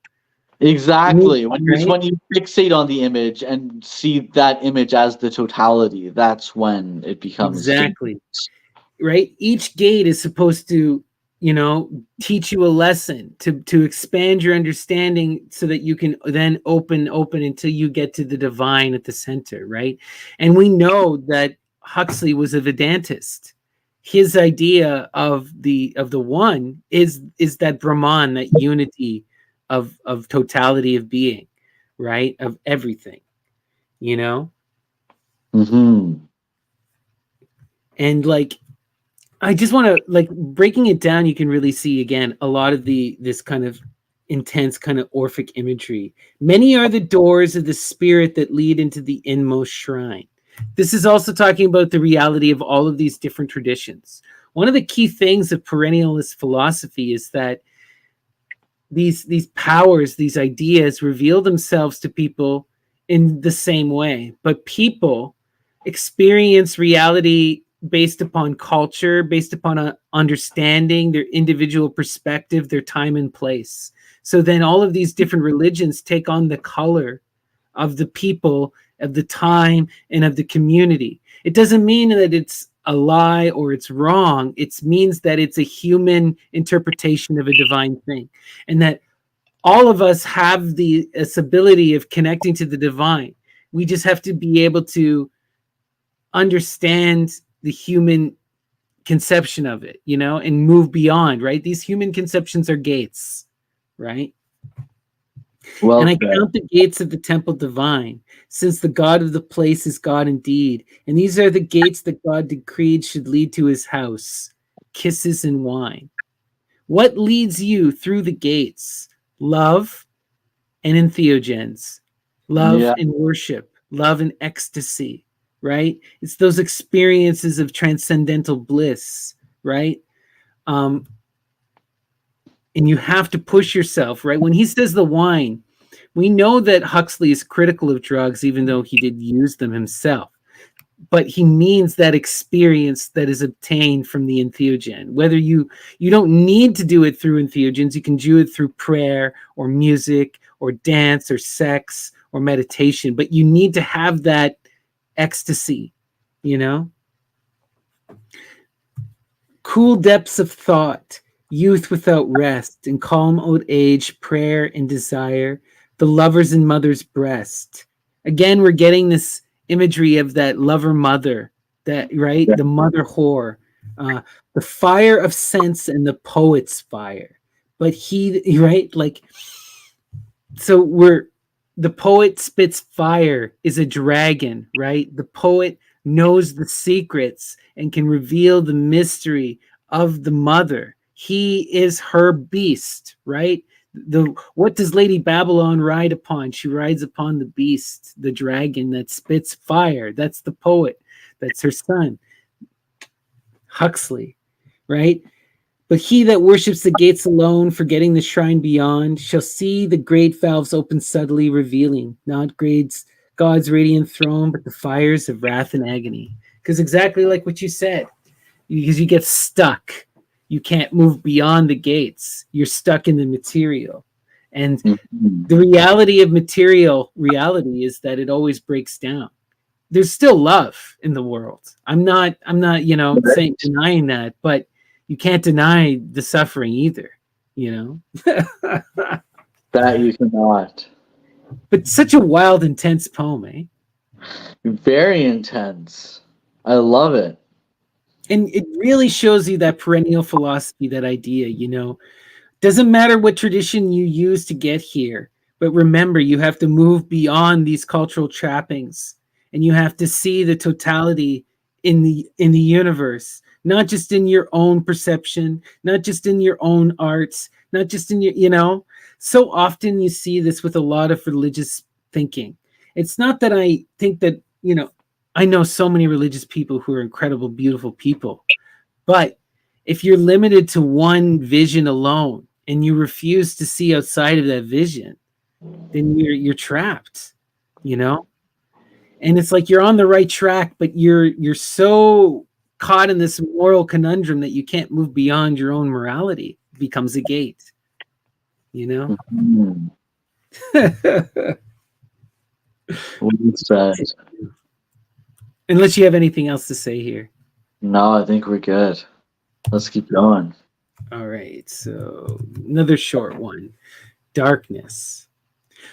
Speaker 2: Exactly. When you fixate on the image and see that image as the totality, that's when it becomes
Speaker 1: exactly right. Each gate is supposed to, teach you a lesson to expand your understanding so that you can then open until you get to the divine at the center, right? And we know that Huxley was a Vedantist. His idea of the one is that Brahman, that unity of totality of being, right? Of everything,
Speaker 2: Mm-hmm.
Speaker 1: And I just want to breaking it down. You can really see again a lot of this kind of intense kind of Orphic imagery. Many are the doors of the spirit that lead into the inmost shrine. This is also talking about the reality of all of these different traditions. One of the key things of perennialist philosophy is that these powers, these ideas reveal themselves to people in the same way, but people experience reality based upon culture, based upon a understanding, their individual perspective, their time and place. So then all of these different religions take on the color of the people, of the time, and of the community. It doesn't mean that it's a lie or it's wrong. It means that it's a human interpretation of a divine thing, and that all of us have this ability of connecting to the divine. We just have to be able to understand the human conception of it, and move beyond, right? These human conceptions are gates, right?
Speaker 2: Well,
Speaker 1: and I count the gates of the temple divine, since the God of the place is God indeed. And these are the gates that God decreed should lead to his house, kisses and wine. What leads you through the gates? Love and entheogens, love and worship, love and ecstasy, right? It's those experiences of transcendental bliss, right? And you have to push yourself, right? When he says the wine, we know that Huxley is critical of drugs, even though he did use them himself. But he means that experience that is obtained from the entheogen. Whether you don't need to do it through entheogens, you can do it through prayer or music or dance or sex or meditation. But you need to have that ecstasy, Cool depths of thought, youth without rest, and calm old age, prayer and desire, the lover's and mother's breast. Again, we're getting this imagery of that lover mother, that right, the mother whore, the fire of sense and the poet's fire. But he right, so the poet spits fire, is a dragon, right? The poet knows the secrets and can reveal the mystery of the mother. He is her beast, right? What does Lady Babylon ride upon? She rides upon the beast, the dragon that spits fire. That's the poet. That's her son, Huxley, right? But he that worships the gates alone, forgetting the shrine beyond, shall see the great valves open subtly, revealing not God's radiant throne, but the fires of wrath and agony. Because exactly like what you said, because you get stuck. You can't move beyond the gates. You're stuck in the material. And the reality of material reality is that it always breaks down. There's still love in the world. I'm not, saying denying that, but you can't deny the suffering either,
Speaker 2: That you cannot.
Speaker 1: But such a wild, intense poem, eh?
Speaker 2: Very intense. I love it.
Speaker 1: And it really shows you that perennial philosophy, that idea, doesn't matter what tradition you use to get here, but remember, you have to move beyond these cultural trappings and you have to see the totality in the universe, not just in your own perception, not just in your own arts, not just in your, so often you see this with a lot of religious thinking. It's not that I think that, I know so many religious people who are incredible, beautiful people, but if you're limited to one vision alone and you refuse to see outside of that vision, then you're trapped, and it's like you're on the right track, but you're so caught in this moral conundrum that you can't move beyond your own morality. It becomes a gate,
Speaker 2: Mhm. Well said.
Speaker 1: Unless you have anything else to say here.
Speaker 2: No, I think we're good. Let's keep going.
Speaker 1: All right, so another short one. Darkness.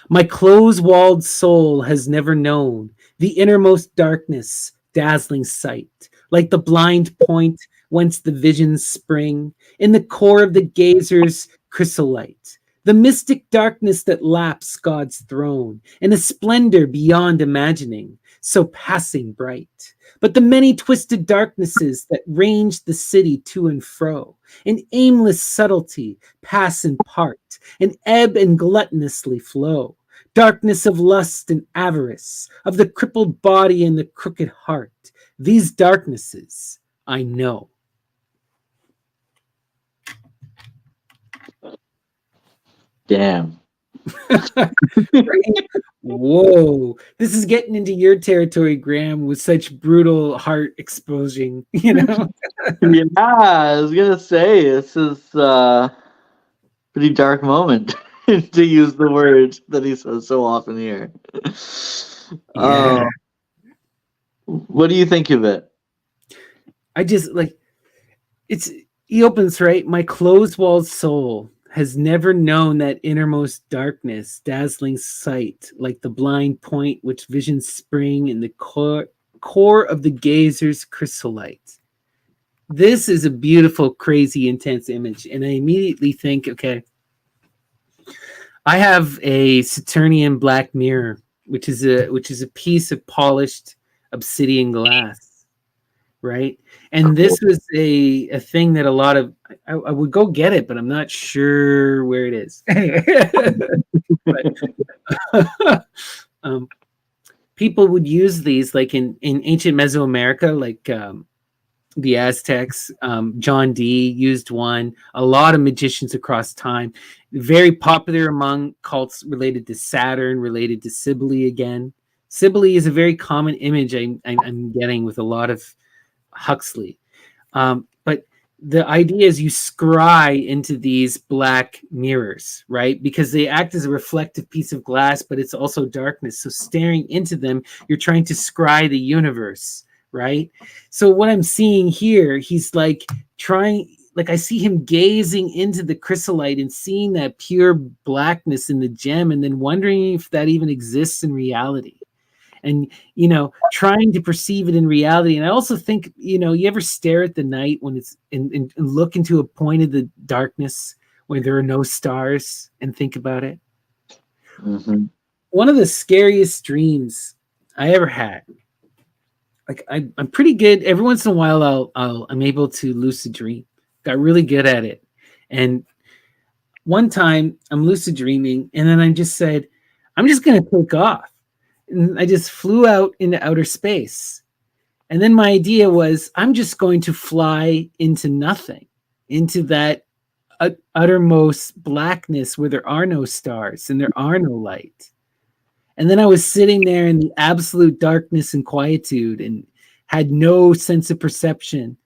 Speaker 1: My close-walled soul has never known the innermost darkness, dazzling sight, like the blind point whence the visions spring, in the core of the gazer's chrysolite, the mystic darkness that laps God's throne, in a splendor beyond imagining, so passing bright. But the many twisted darknesses that range the city to and fro, in aimless subtlety, pass and part, and ebb and gluttonously flow. Darkness of lust and avarice, of the crippled body and the crooked heart. These darknesses I know.
Speaker 2: Damn.
Speaker 1: Right? Whoa. This is getting into your territory, Graham, with such brutal heart exposing,
Speaker 2: Yeah, I was gonna say this is a pretty dark moment to use the word that he says so often here.
Speaker 1: Yeah.
Speaker 2: What do you think of it?
Speaker 1: I just like he opens, right? My closed walled soul has never known that innermost darkness, dazzling sight, like the blind point which visions spring in the core of the gazer's chrysolite. This is a beautiful, crazy, intense image. And I immediately think, okay, I have a Saturnian black mirror, which is a piece of polished obsidian glass, right? And this was a thing that a lot of I would go get it, but I'm not sure where it is. But, people would use these like in ancient Mesoamerica, like the Aztecs. John Dee used one. A lot of magicians across time. Very popular among cults related to Saturn, related to Cybele again. Cybele is a very common image I'm getting with a lot of Huxley. But the idea is you scry into these black mirrors, right? Because they act as a reflective piece of glass, but it's also darkness. So staring into them, you're trying to scry the universe, right? So what I'm seeing here, he's like trying, like I see him gazing into the chrysolite and seeing that pure blackness in the gem and then wondering if that even exists in reality. And trying to perceive it in reality. And I also think, you ever stare at the night when it's and look into a point of the darkness where there are no stars and think about it.
Speaker 2: Mm-hmm.
Speaker 1: One of the scariest dreams I ever had. Like I'm pretty good. Every once in a while, I'm able to lucid dream. Got really good at it. And one time I'm lucid dreaming, and then I just said, I'm just going to take off. And I just flew out into outer space. And then my idea was, I'm just going to fly into nothing, into that uttermost blackness where there are no stars and there are no light. And then I was sitting there in the absolute darkness and quietude and had no sense of perception,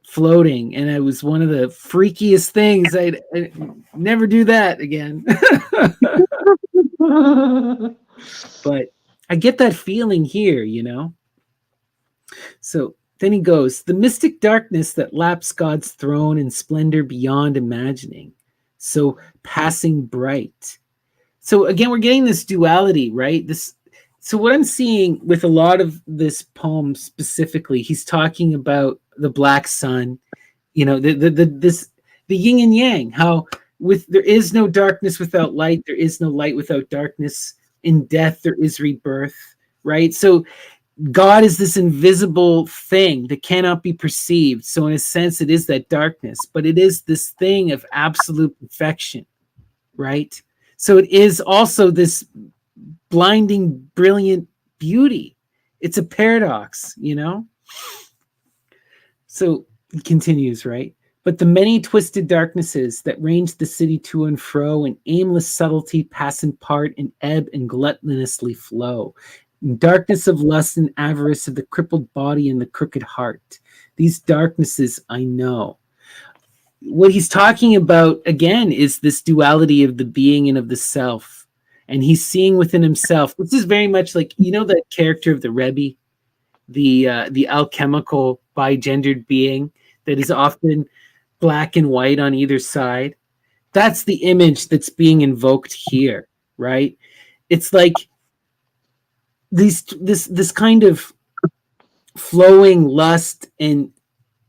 Speaker 1: floating. And it was one of the freakiest things. I'd never do that again. But I get that feeling here, So then he goes, the mystic darkness that laps God's throne in splendor beyond imagining, so passing bright. So again, we're getting this duality, right? So what I'm seeing with a lot of this poem specifically, he's talking about the black sun, the yin and yang, how there is no darkness without light, there is no light without darkness. In death, there is rebirth, right? So God is this invisible thing that cannot be perceived. So in a sense, it is that darkness, but it is this thing of absolute perfection, right? So it is also this blinding, brilliant beauty. It's a paradox, you know? So he continues, right? But the many twisted darknesses that range the city to and fro in aimless subtlety pass in part and ebb and gluttonously flow. In darkness of lust and avarice of the crippled body and the crooked heart. These darknesses I know. What he's talking about, again, is this duality of the being and of the self. And he's seeing within himself. This is very much like, you know, that character of the Rebbe, the alchemical bigendered being that is often black and white on either side. That's the image that's being invoked here, right? It's like this kind of flowing lust and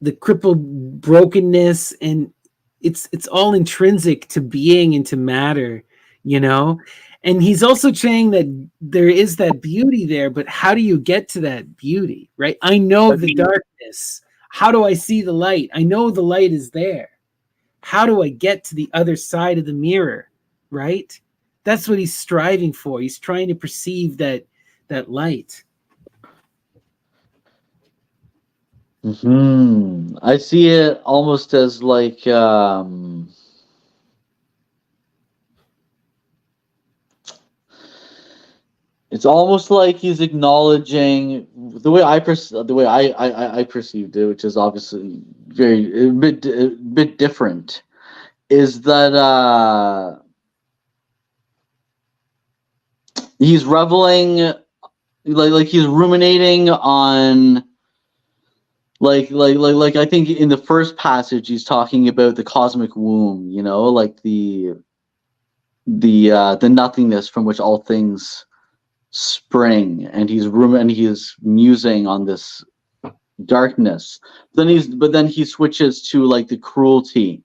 Speaker 1: the crippled brokenness, and it's all intrinsic to being and to matter, you know. And he's also saying that there is that beauty there, but how do you get to that beauty, right? I know the darkness. How do I see the light? I know the light is there. How do I get to the other side of the mirror, right? That's what he's striving for. He's trying to perceive that light.
Speaker 2: I see it almost as like it's almost like he's acknowledging the way I perceived it, which is obviously a bit different. Is that he's reveling, like he's ruminating on. Like I think in the first passage he's talking about the cosmic womb, you know, like the nothingness from which all things spring, and he's musing on this darkness. But then he switches to like the cruelty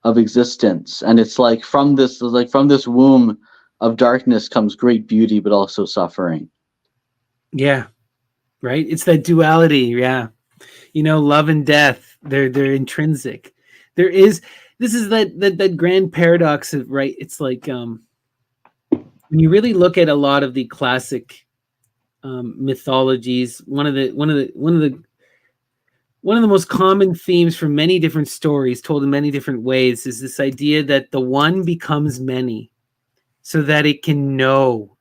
Speaker 2: of existence, and it's like from this womb of darkness comes great beauty, but also suffering.
Speaker 1: Yeah, right. It's that duality. Yeah. You know, love and death, they're intrinsic. This is that grand paradox of, right, it's like when you really look at a lot of the classic mythologies, one of the most common themes for many different stories told in many different ways is this idea that the one becomes many so that it can know.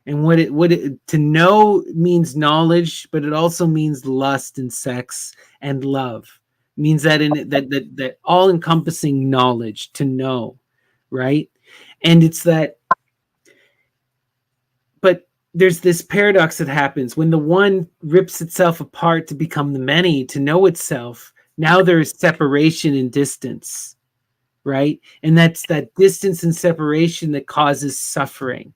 Speaker 1: And to know means knowledge, but it also means lust and sex and love. It means that that all encompassing knowledge, to know, right? And it's that, but there's this paradox that happens when the one rips itself apart to become the many, to know itself. Now there is separation and distance, right? And that's that distance and separation that causes suffering.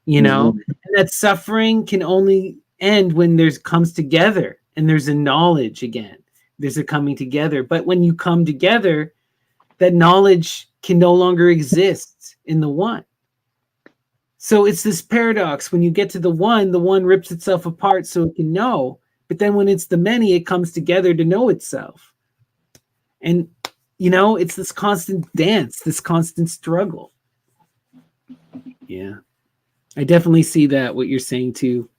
Speaker 1: You know, and that suffering can only end when there's comes together and there's a knowledge again. There's a coming together. But when you come together, that knowledge can no longer exist in the one. So it's this paradox. When you get to the one rips itself apart so it can know. But then when it's the many, it comes together to know itself. And, you know, it's this constant dance, this constant struggle. Yeah. I definitely see that, what you're saying too.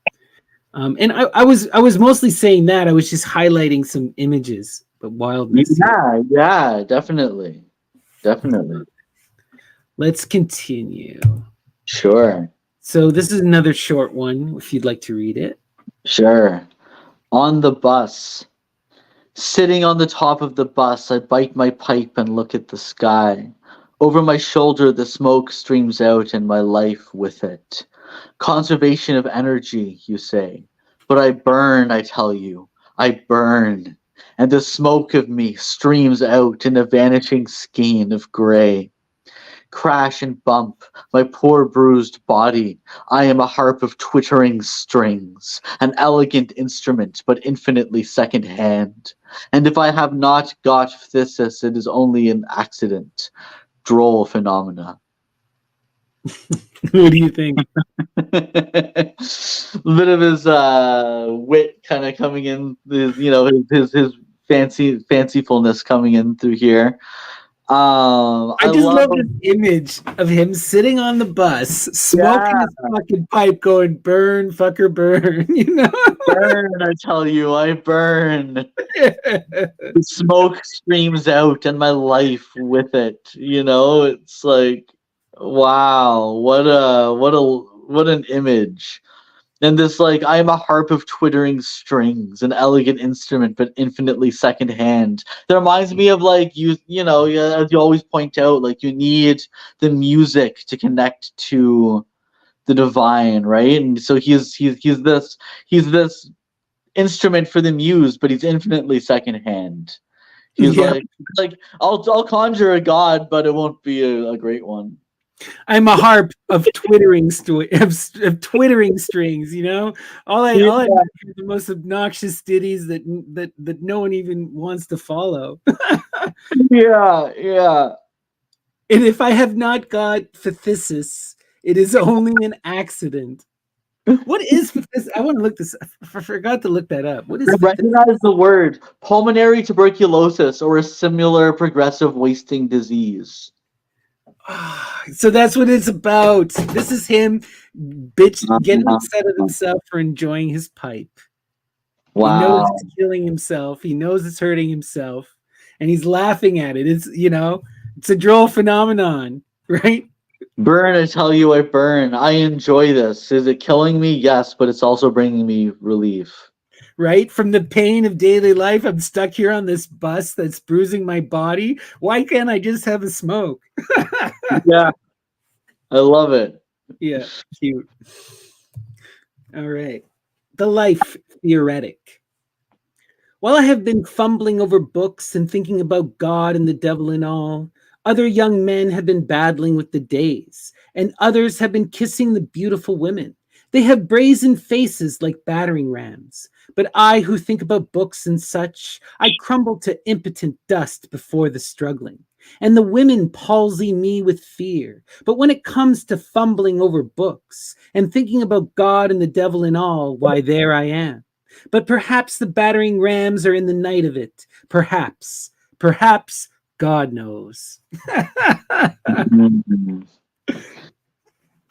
Speaker 1: And I was mostly saying that. I was just highlighting some images, but wildness.
Speaker 2: Yeah, definitely.
Speaker 1: Let's continue.
Speaker 2: Sure.
Speaker 1: So this is another short one, if you'd like to read it.
Speaker 2: Sure. On the bus. Sitting on the top of the bus, I bite my pipe and look at the sky. Over my shoulder, the smoke streams out and my life with it. Conservation of energy, you say. But I burn, I tell you. I burn. And the smoke of me streams out in a vanishing skein of gray. Crash and bump, my poor bruised body. I am a harp of twittering strings, an elegant instrument, but infinitely second-hand. And if I have not got phthisis, it is only an accident. Droll phenomena.
Speaker 1: What do you think?
Speaker 2: A bit of his wit kind of coming in, his fancifulness coming in through here.
Speaker 1: I
Speaker 2: I
Speaker 1: just
Speaker 2: love,
Speaker 1: love this image of him sitting on the bus, smoking
Speaker 2: yeah,
Speaker 1: his fucking pipe, going "burn, fucker, burn."
Speaker 2: burn. I tell you, I burn. The smoke streams out, and my life with it. It's like, wow, what an image. And this, like, I am a harp of twittering strings, an elegant instrument, but infinitely secondhand. That reminds me of, like, yeah, as you always point out, like, you need the music to connect to the divine, right? And so he's this instrument for the muse, but he's infinitely secondhand. He's
Speaker 1: Yeah,
Speaker 2: like I'll conjure a god, but it won't be a great one.
Speaker 1: I'm a harp of twittering of twittering strings. All I make are the most obnoxious ditties that no one even wants to follow.
Speaker 2: Yeah, yeah.
Speaker 1: And if I have not got phthisis, it is only an accident. What is phthisis? I want to look this. I forgot to look that up. What is phthisis?
Speaker 2: Recognize the word pulmonary tuberculosis or a similar progressive wasting disease.
Speaker 1: So that's what it's about. This is him getting upset at himself for enjoying his pipe. He knows
Speaker 2: Wow.
Speaker 1: it's killing himself. He knows it's hurting himself, and he's laughing at it. It's a droll phenomenon, right?
Speaker 2: Burn, I tell you, I burn. I enjoy this. Is it killing me? Yes, but it's also bringing me relief.
Speaker 1: Right? From the pain of daily life, I'm stuck here on this bus that's bruising my body. Why can't I just have a smoke?
Speaker 2: Yeah, I love it.
Speaker 1: Yeah, cute. All right. The life theoretic. While I have been fumbling over books and thinking about God and the devil and all, other young men have been battling with the days, and others have been kissing the beautiful women. They have brazen faces like battering rams. But I, who think about books and such, I crumble to impotent dust before the struggling. And the women palsy me with fear. But when it comes to fumbling over books and thinking about God and the devil and all, why, there I am. But perhaps the battering rams are in the night of it. Perhaps God knows.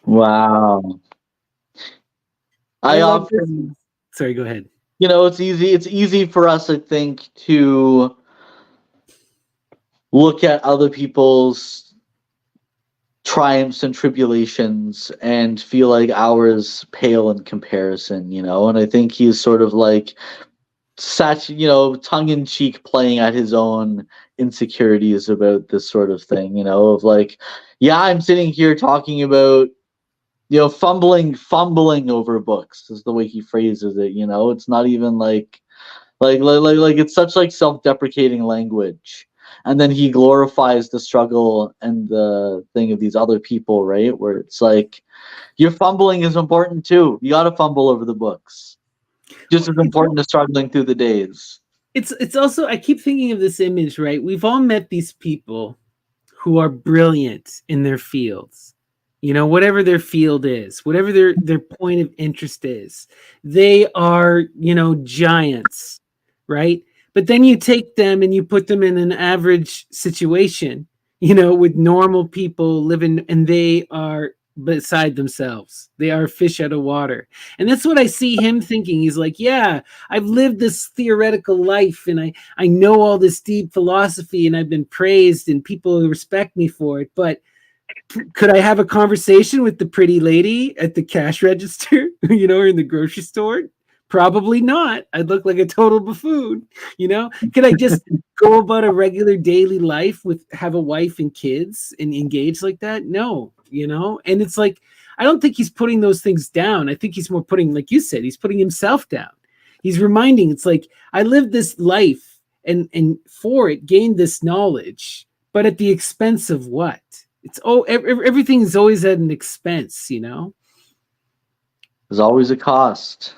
Speaker 2: Wow.
Speaker 1: I
Speaker 2: I
Speaker 1: love
Speaker 2: often,
Speaker 1: this. Sorry, go ahead.
Speaker 2: it's easy for us, I think, to look at other people's triumphs and tribulations and feel like ours pale in comparison, and I think he's sort of like such, tongue-in-cheek playing at his own insecurities about this sort of thing, of like, yeah, I'm sitting here talking about, fumbling over books is the way he phrases it. It's not even like it's such like self-deprecating language, and then he glorifies the struggle and the thing of these other people, right, where it's like your fumbling is important too. You got to fumble over the books, just as important as struggling through the days.
Speaker 1: It's also, I keep thinking of this image, right? We've all met these people who are brilliant in their fields. Whatever their field is, whatever their point of interest is, they are, giants, right? But then you take them and you put them in an average situation, with normal people living, and they are beside themselves. They are fish out of water. And that's what I see him thinking. He's like, yeah, I've lived this theoretical life, and I know all this deep philosophy, and I've been praised, and people respect me for it. But could I have a conversation with the pretty lady at the cash register, or in the grocery store? Probably not. I'd look like a total buffoon. Could I just go about a regular daily life have a wife and kids and engage like that? No, and it's like, I don't think he's putting those things down. I think he's more putting, like you said, he's putting himself down. He's reminding, it's like, I lived this life and for it gained this knowledge, but at the expense of what? Everything is always at an expense,
Speaker 2: There's always a cost.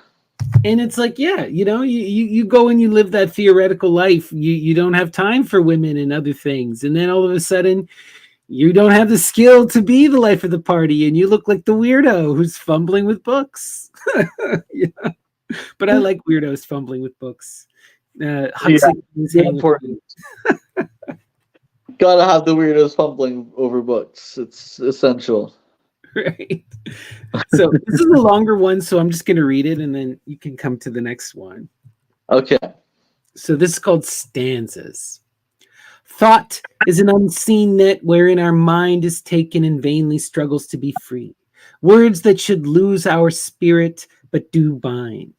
Speaker 1: And it's like, yeah, you go and you live that theoretical life. You don't have time for women and other things. And then all of a sudden You don't have the skill to be the life of the party, and you look like the weirdo who's fumbling with books. Yeah. But I like weirdos fumbling with books. Huxley is
Speaker 2: Yeah,
Speaker 1: hang with
Speaker 2: important. Gotta have the weirdos fumbling over books. It's essential.
Speaker 1: right? So this is a longer one, so I'm just going to read it, and then you can come to the next one.
Speaker 2: Okay.
Speaker 1: So this is called Stanzas. Thought is an unseen net wherein our mind is taken and vainly struggles to be free. Words that should lose our spirit but do bind.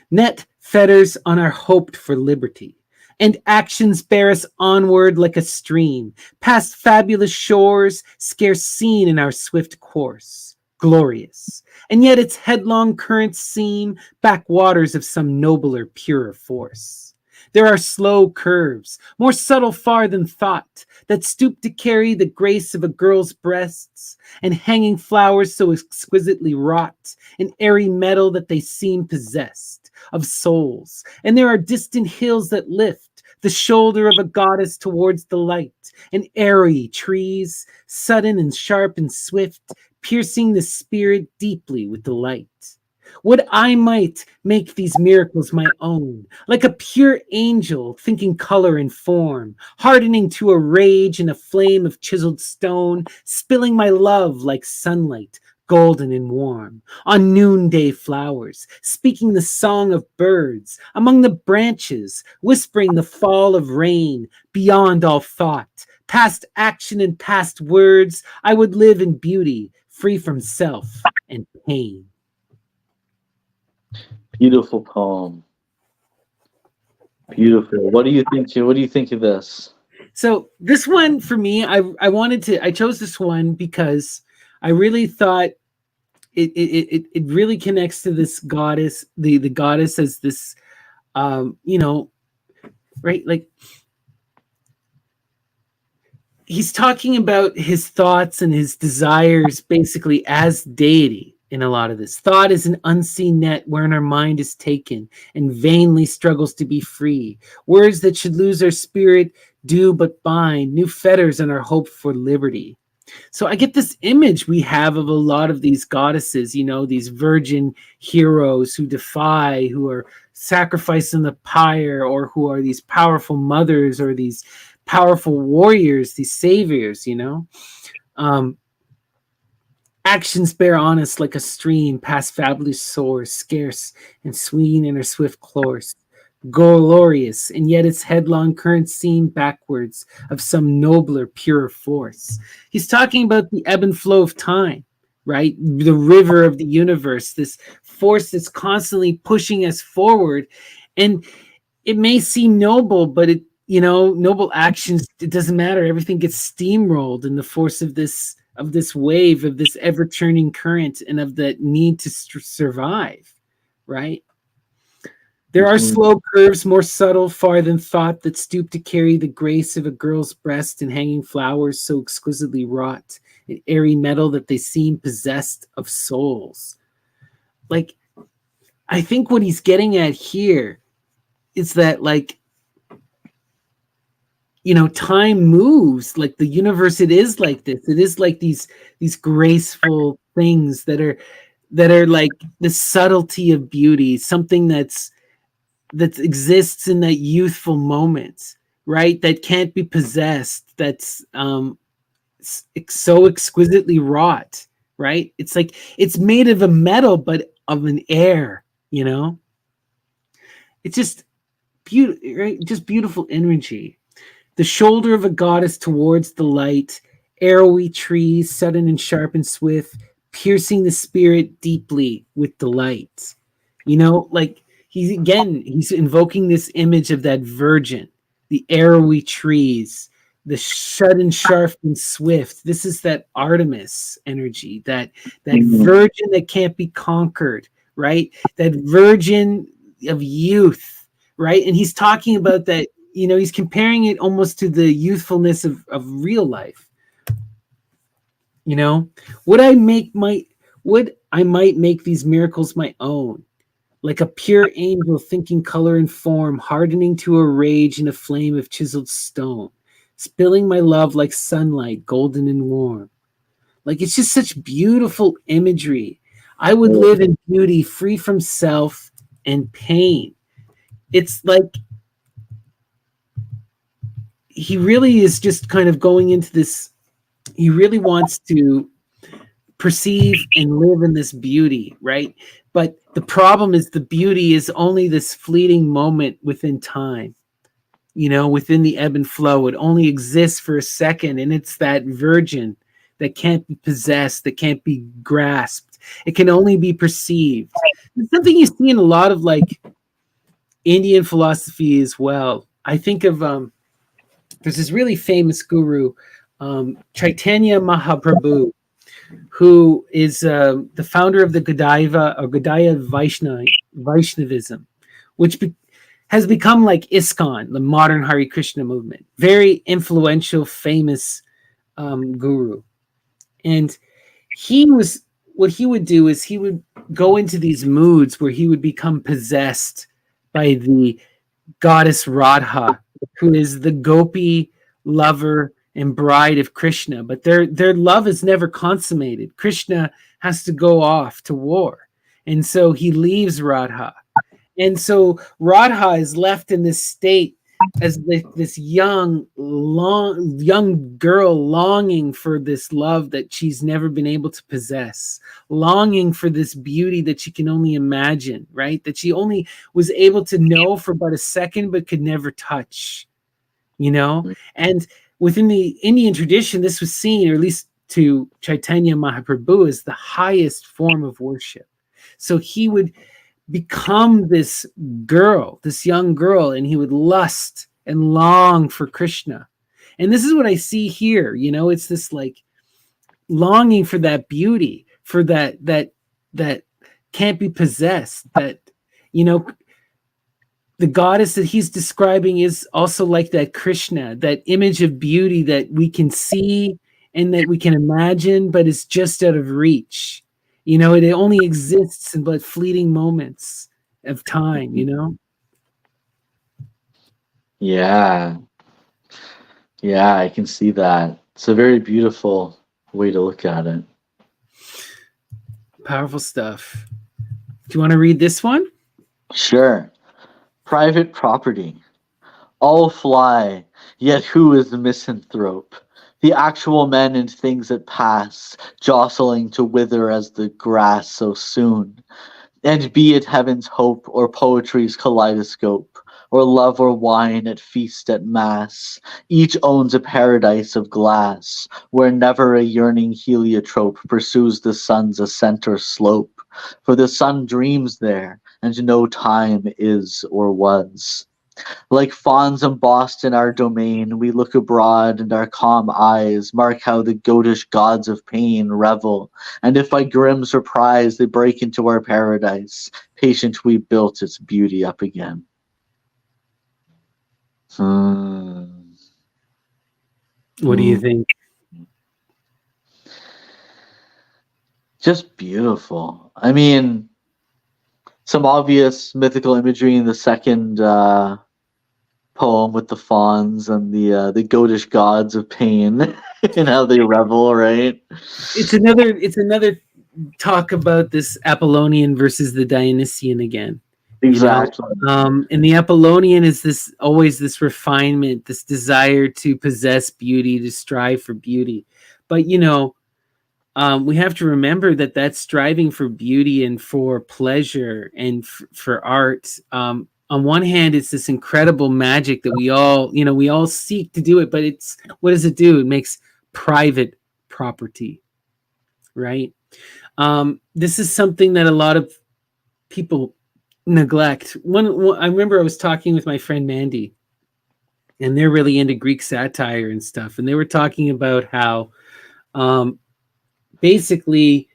Speaker 1: Net fetters on our hoped for liberty. And actions bear us onward like a stream, past fabulous shores, scarce seen in our swift course. Glorious. And yet its headlong currents seem backwaters of some nobler, purer force. There are slow curves, more subtle far than thought, that stoop to carry the grace of a girl's breasts, and hanging flowers so exquisitely wrought, in airy metal that they seem possessed of souls. And there are distant hills that lift the shoulder of a goddess towards the light, and airy trees, sudden and sharp and swift, piercing the spirit deeply with delight. Would I might make these miracles my own, like a pure angel, thinking color and form, hardening to a rage in a flame of chiseled stone, spilling my love like sunlight, golden and warm, on noonday flowers, speaking the song of birds, among the branches, whispering the fall of rain, beyond all thought, past action and past words, I would live in beauty, free from self and pain.
Speaker 2: Beautiful poem. Beautiful. What do you think? What do you think of this?
Speaker 1: So this one for me, I chose this one because I really thought it really connects to this goddess, the goddess as this, right? Like he's talking about his thoughts and his desires basically as deity. In a lot of this, thought is an unseen net wherein our mind is taken and vainly struggles to be free. Words that should lose our spirit do but bind new fetters on our hope for liberty. So I get this image we have of a lot of these goddesses, these virgin heroes who defy, who are sacrificed in the pyre, or who are these powerful mothers or these powerful warriors, these saviors, Actions bear on us like a stream, past fabulous source, scarce and sweet in her swift course, glorious, and yet its headlong current seem backwards of some nobler, purer force. He's talking about the ebb and flow of time, right? The river of the universe, this force that's constantly pushing us forward. And it may seem noble, but noble actions, it doesn't matter. Everything gets steamrolled in the force of this wave, of this ever-turning current, and of the need to survive, right? There are slow curves, more subtle far than thought, that stoop to carry the grace of a girl's breast, and hanging flowers so exquisitely wrought in airy metal that they seem possessed of souls. Like, I think what he's getting at here is that, like, time moves, like the universe, it is like this. It is like these graceful things that are like the subtlety of beauty, something that exists in that youthful moment, right? That can't be possessed, that's so exquisitely wrought, right? It's like it's made of a metal, but of an air, It's just beautiful, right? Just beautiful energy. The shoulder of a goddess towards the light, arrowy trees, sudden and sharp and swift, piercing the spirit deeply with delight. Like he's invoking this image of that virgin, the arrowy trees, the sudden, sharp and swift. This is that Artemis energy, that virgin that can't be conquered, right? That virgin of youth, right? And he's talking about that. He's comparing it almost to the youthfulness of real life. Would I might make these miracles my own, like a pure angel, thinking color and form, hardening to a rage in a flame of chiseled stone, spilling my love like sunlight, golden and warm. Like, it's just such beautiful imagery. I would live in beauty, free from self and pain. It's like he really is just kind of going into this. He really wants to perceive and live in this beauty, right? But the problem is the beauty is only this fleeting moment within time, within the ebb and flow. It only exists for a second, and it's that virgin that can't be possessed, that can't be grasped. It can only be perceived. It's something you see in a lot of like Indian philosophy as well. I think of there's this really famous guru, Chaitanya Mahaprabhu, who is the founder of the Gaudiya Vaishnavism, which has become like ISKCON, the modern Hare Krishna movement. Very influential, famous guru. And what he would do is he would go into these moods where he would become possessed by the goddess Radha, who is the gopi lover and bride of Krishna, but their love is never consummated. Krishna has to go off to war, and so he leaves Radha, and so Radha is left in this state as this young girl longing for this love that she's never been able to possess, longing for this beauty that she can only imagine, right? That she only was able to know for about a second, but could never touch, And within the Indian tradition, this was seen, or at least to Chaitanya Mahaprabhu, as the highest form of worship. So he would become this young girl, and he would lust and long for Krishna. And this is what I see here. It's this like longing for that beauty, for that can't be possessed, that, the goddess that he's describing is also like that Krishna, that image of beauty that we can see and that we can imagine, but it's just out of reach. It only exists in but fleeting moments of time,
Speaker 2: Yeah. Yeah, I can see that. It's a very beautiful way to look at it.
Speaker 1: Powerful stuff. Do you want to read this one?
Speaker 2: Sure. Private property. All fly, yet who is the misanthrope? The actual men and things that pass, jostling to wither as the grass so soon. And be it heaven's hope, or poetry's kaleidoscope, or love or wine at feast at mass, each owns a paradise of glass, where never a yearning heliotrope pursues the sun's ascent or slope. For the sun dreams there, and no time is or was. Like fawns embossed in our domain, we look abroad, and our calm eyes mark how the goatish gods of pain revel, and if by grim surprise they break into our paradise, patient we built its beauty up again.
Speaker 1: What do you think?
Speaker 2: Just beautiful. I mean, some obvious mythical imagery in the second poem with the fawns and the goatish gods of pain and how they revel, right?
Speaker 1: It's another talk about this Apollonian versus the Dionysian again.
Speaker 2: Exactly.
Speaker 1: And the Apollonian is always this refinement, this desire to possess beauty, to strive for beauty. But we have to remember that that's striving for beauty and for pleasure and for art. On one hand, it's this incredible magic that we all seek to do it, but what does it do? It makes private property, right? This is something that a lot of people neglect. I remember I was talking with my friend Mandy, and they're really into Greek satire and stuff, and they were talking about how basically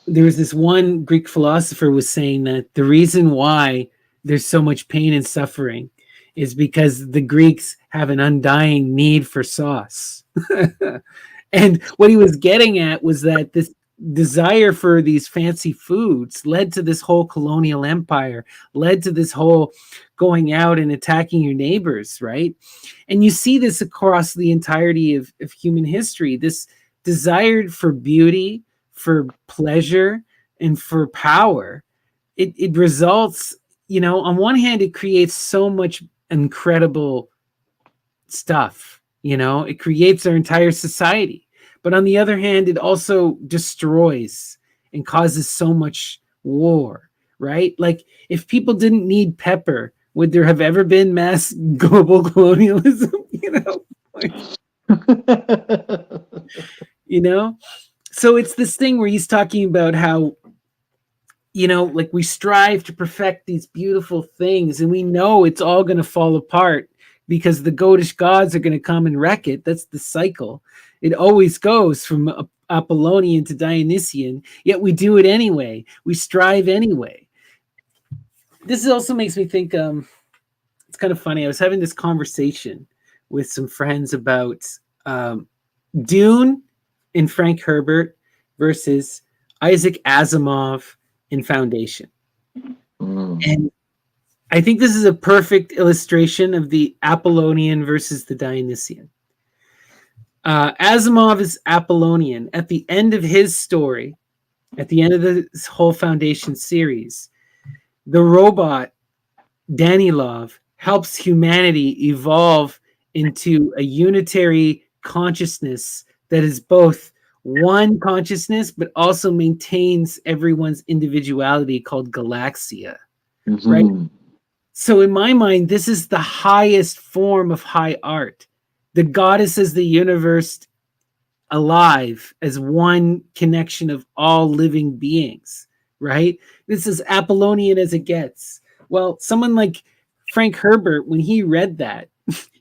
Speaker 1: there was this one Greek philosopher was saying that the reason why there's so much pain and suffering is because the Greeks have an undying need for sauce. And what he was getting at was that this desire for these fancy foods led to this whole colonial empire, led to this whole going out and attacking your neighbors, right? And you see this across the entirety of human history, this desire for beauty, for pleasure, and for power. It results, on one hand, it creates so much incredible stuff, it creates our entire society. But on the other hand, it also destroys and causes so much war, right? Like, if people didn't need pepper, would there have ever been mass global colonialism? So it's this thing where he's talking about how, like, we strive to perfect these beautiful things, and we know it's all going to fall apart because the goatish gods are going to come and wreck it. That's the cycle. It always goes from Apollonian to Dionysian, yet we do it anyway. We strive anyway. This also makes me think, it's kind of funny. I was having this conversation with some friends about Dune in Frank Herbert versus Isaac Asimov in Foundation. And I think this is a perfect illustration of the Apollonian versus the Dionysian. Asimov is Apollonian. At the end of his story, at the end of this whole Foundation series, the robot Danilov helps humanity evolve into a unitary consciousness that is both one consciousness but also maintains everyone's individuality, called Galaxia. Right? So in my mind, this is the highest form of high art. The goddess is the universe alive as one connection of all living beings, right? This is Apollonian as it gets. Well, someone like Frank Herbert, when he read that,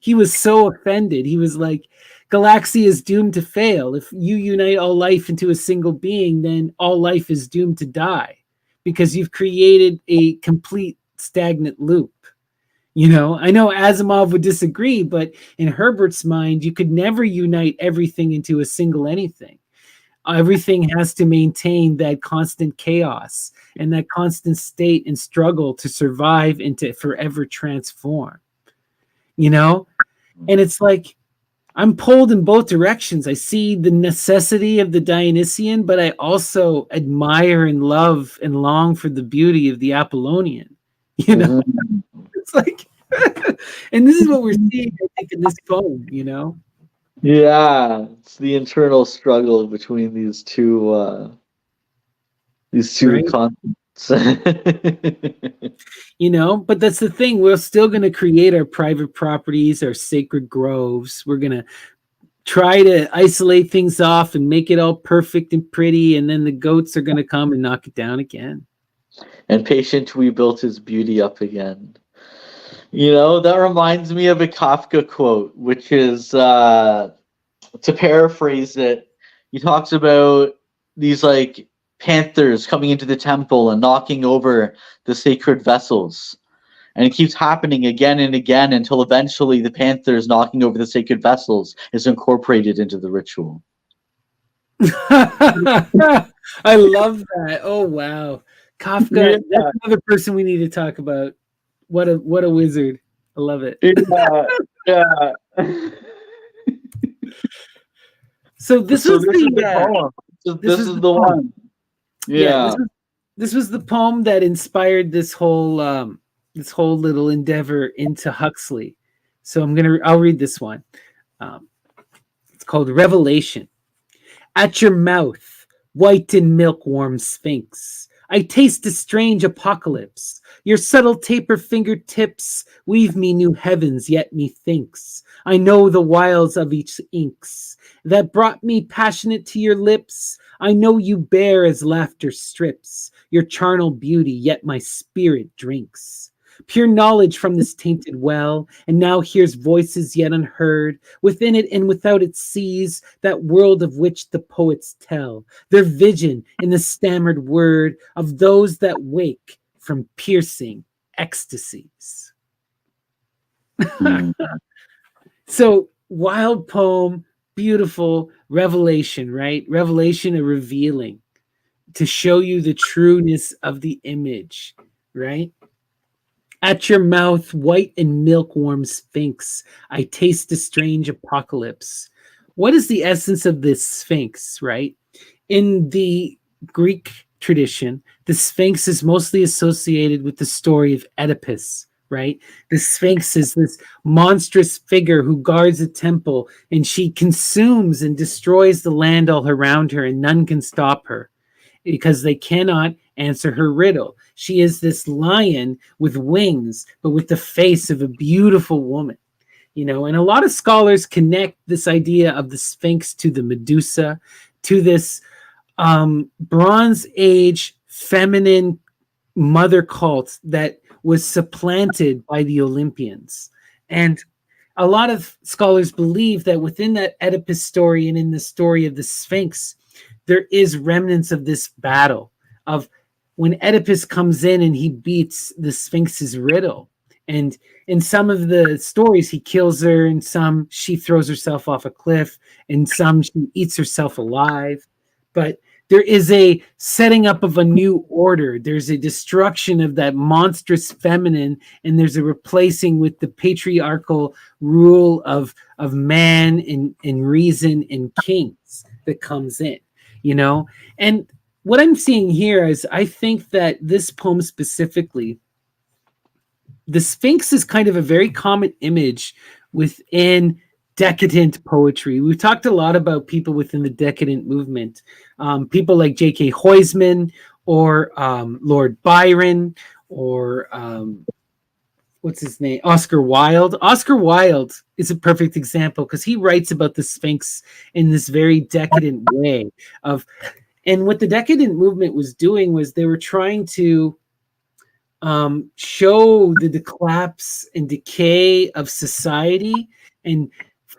Speaker 1: he was so offended. He was like, Galaxia is doomed to fail. If you unite all life into a single being, then all life is doomed to die because you've created a complete stagnant loop. I know Asimov would disagree, but in Herbert's mind, you could never unite everything into a single anything. Everything has to maintain that constant chaos and that constant state and struggle to survive and to forever transform. And it's like, I'm pulled in both directions. I see the necessity of the Dionysian, but I also admire and love and long for the beauty of the Apollonian. It's like, and this is what we're seeing, I think, in this poem,
Speaker 2: Yeah, it's the internal struggle between these two
Speaker 1: right?
Speaker 2: concepts.
Speaker 1: But that's the thing. We're still going to create our private properties, our sacred groves. We're going to try to isolate things off and make it all perfect and pretty, and then the goats are going to come and knock it down again.
Speaker 2: And patient, we built his beauty up again. That reminds me of a Kafka quote, which is, to paraphrase it, he talks about these like panthers coming into the temple and knocking over the sacred vessels. And it keeps happening again and again until eventually the panthers knocking over the sacred vessels is incorporated into the ritual.
Speaker 1: I love that. Oh, wow. Kafka, that's another person we need to talk about. What a wizard. I love it.
Speaker 2: Yeah.
Speaker 1: So this is the
Speaker 2: poem. This is the one. Yeah.
Speaker 1: This was the poem that inspired this whole little endeavor into Huxley. So I'll read this one. It's called Revelation. At your mouth, white and milk-warm sphinx, I taste a strange apocalypse. Your subtle taper fingertips weave me new heavens, yet methinks I know the wiles of each inks that brought me passionate to your lips. I know you bear as laughter strips your charnel beauty, yet my spirit drinks pure knowledge from this tainted well, and now hears voices yet unheard. Within it and without it sees that world of which the poets tell their vision in the stammered word of those that wake from piercing ecstasies. So, wild poem, beautiful revelation, right? Revelation, a revealing to show you the trueness of the image, right? At your mouth, white and milk-warm sphinx, I taste a strange apocalypse. What is the essence of this sphinx, right? In the Greek tradition, the sphinx is mostly associated with the story of Oedipus, right? The sphinx is this monstrous figure who guards a temple, and she consumes and destroys the land all around her, and none can stop her because they cannot answer her riddle. She is this lion with wings, but with the face of a beautiful woman. You know, and a lot of scholars connect this idea of the Sphinx to the Medusa, to this Bronze Age feminine mother cult that was supplanted by the Olympians. And a lot of scholars believe that within that Oedipus story and in the story of the Sphinx, there is remnants of this battle of when Oedipus comes in and he beats the Sphinx's riddle. And in some of the stories, he kills her, and some she throws herself off a cliff, and some she eats herself alive. But there is a setting up of a new order. There's a destruction of that monstrous feminine, and there's a replacing with the patriarchal rule of man and reason and kings that comes in, you know? And what I'm seeing here is I think that this poem specifically, the Sphinx is kind of a very common image within decadent poetry. We've talked a lot about people within the decadent movement, people like J.K. Huysman or Lord Byron or what's his name? Oscar Wilde. Oscar Wilde is a perfect example because he writes about the Sphinx in this very decadent way of, and what the decadent movement was doing was they were trying to show the collapse and decay of society and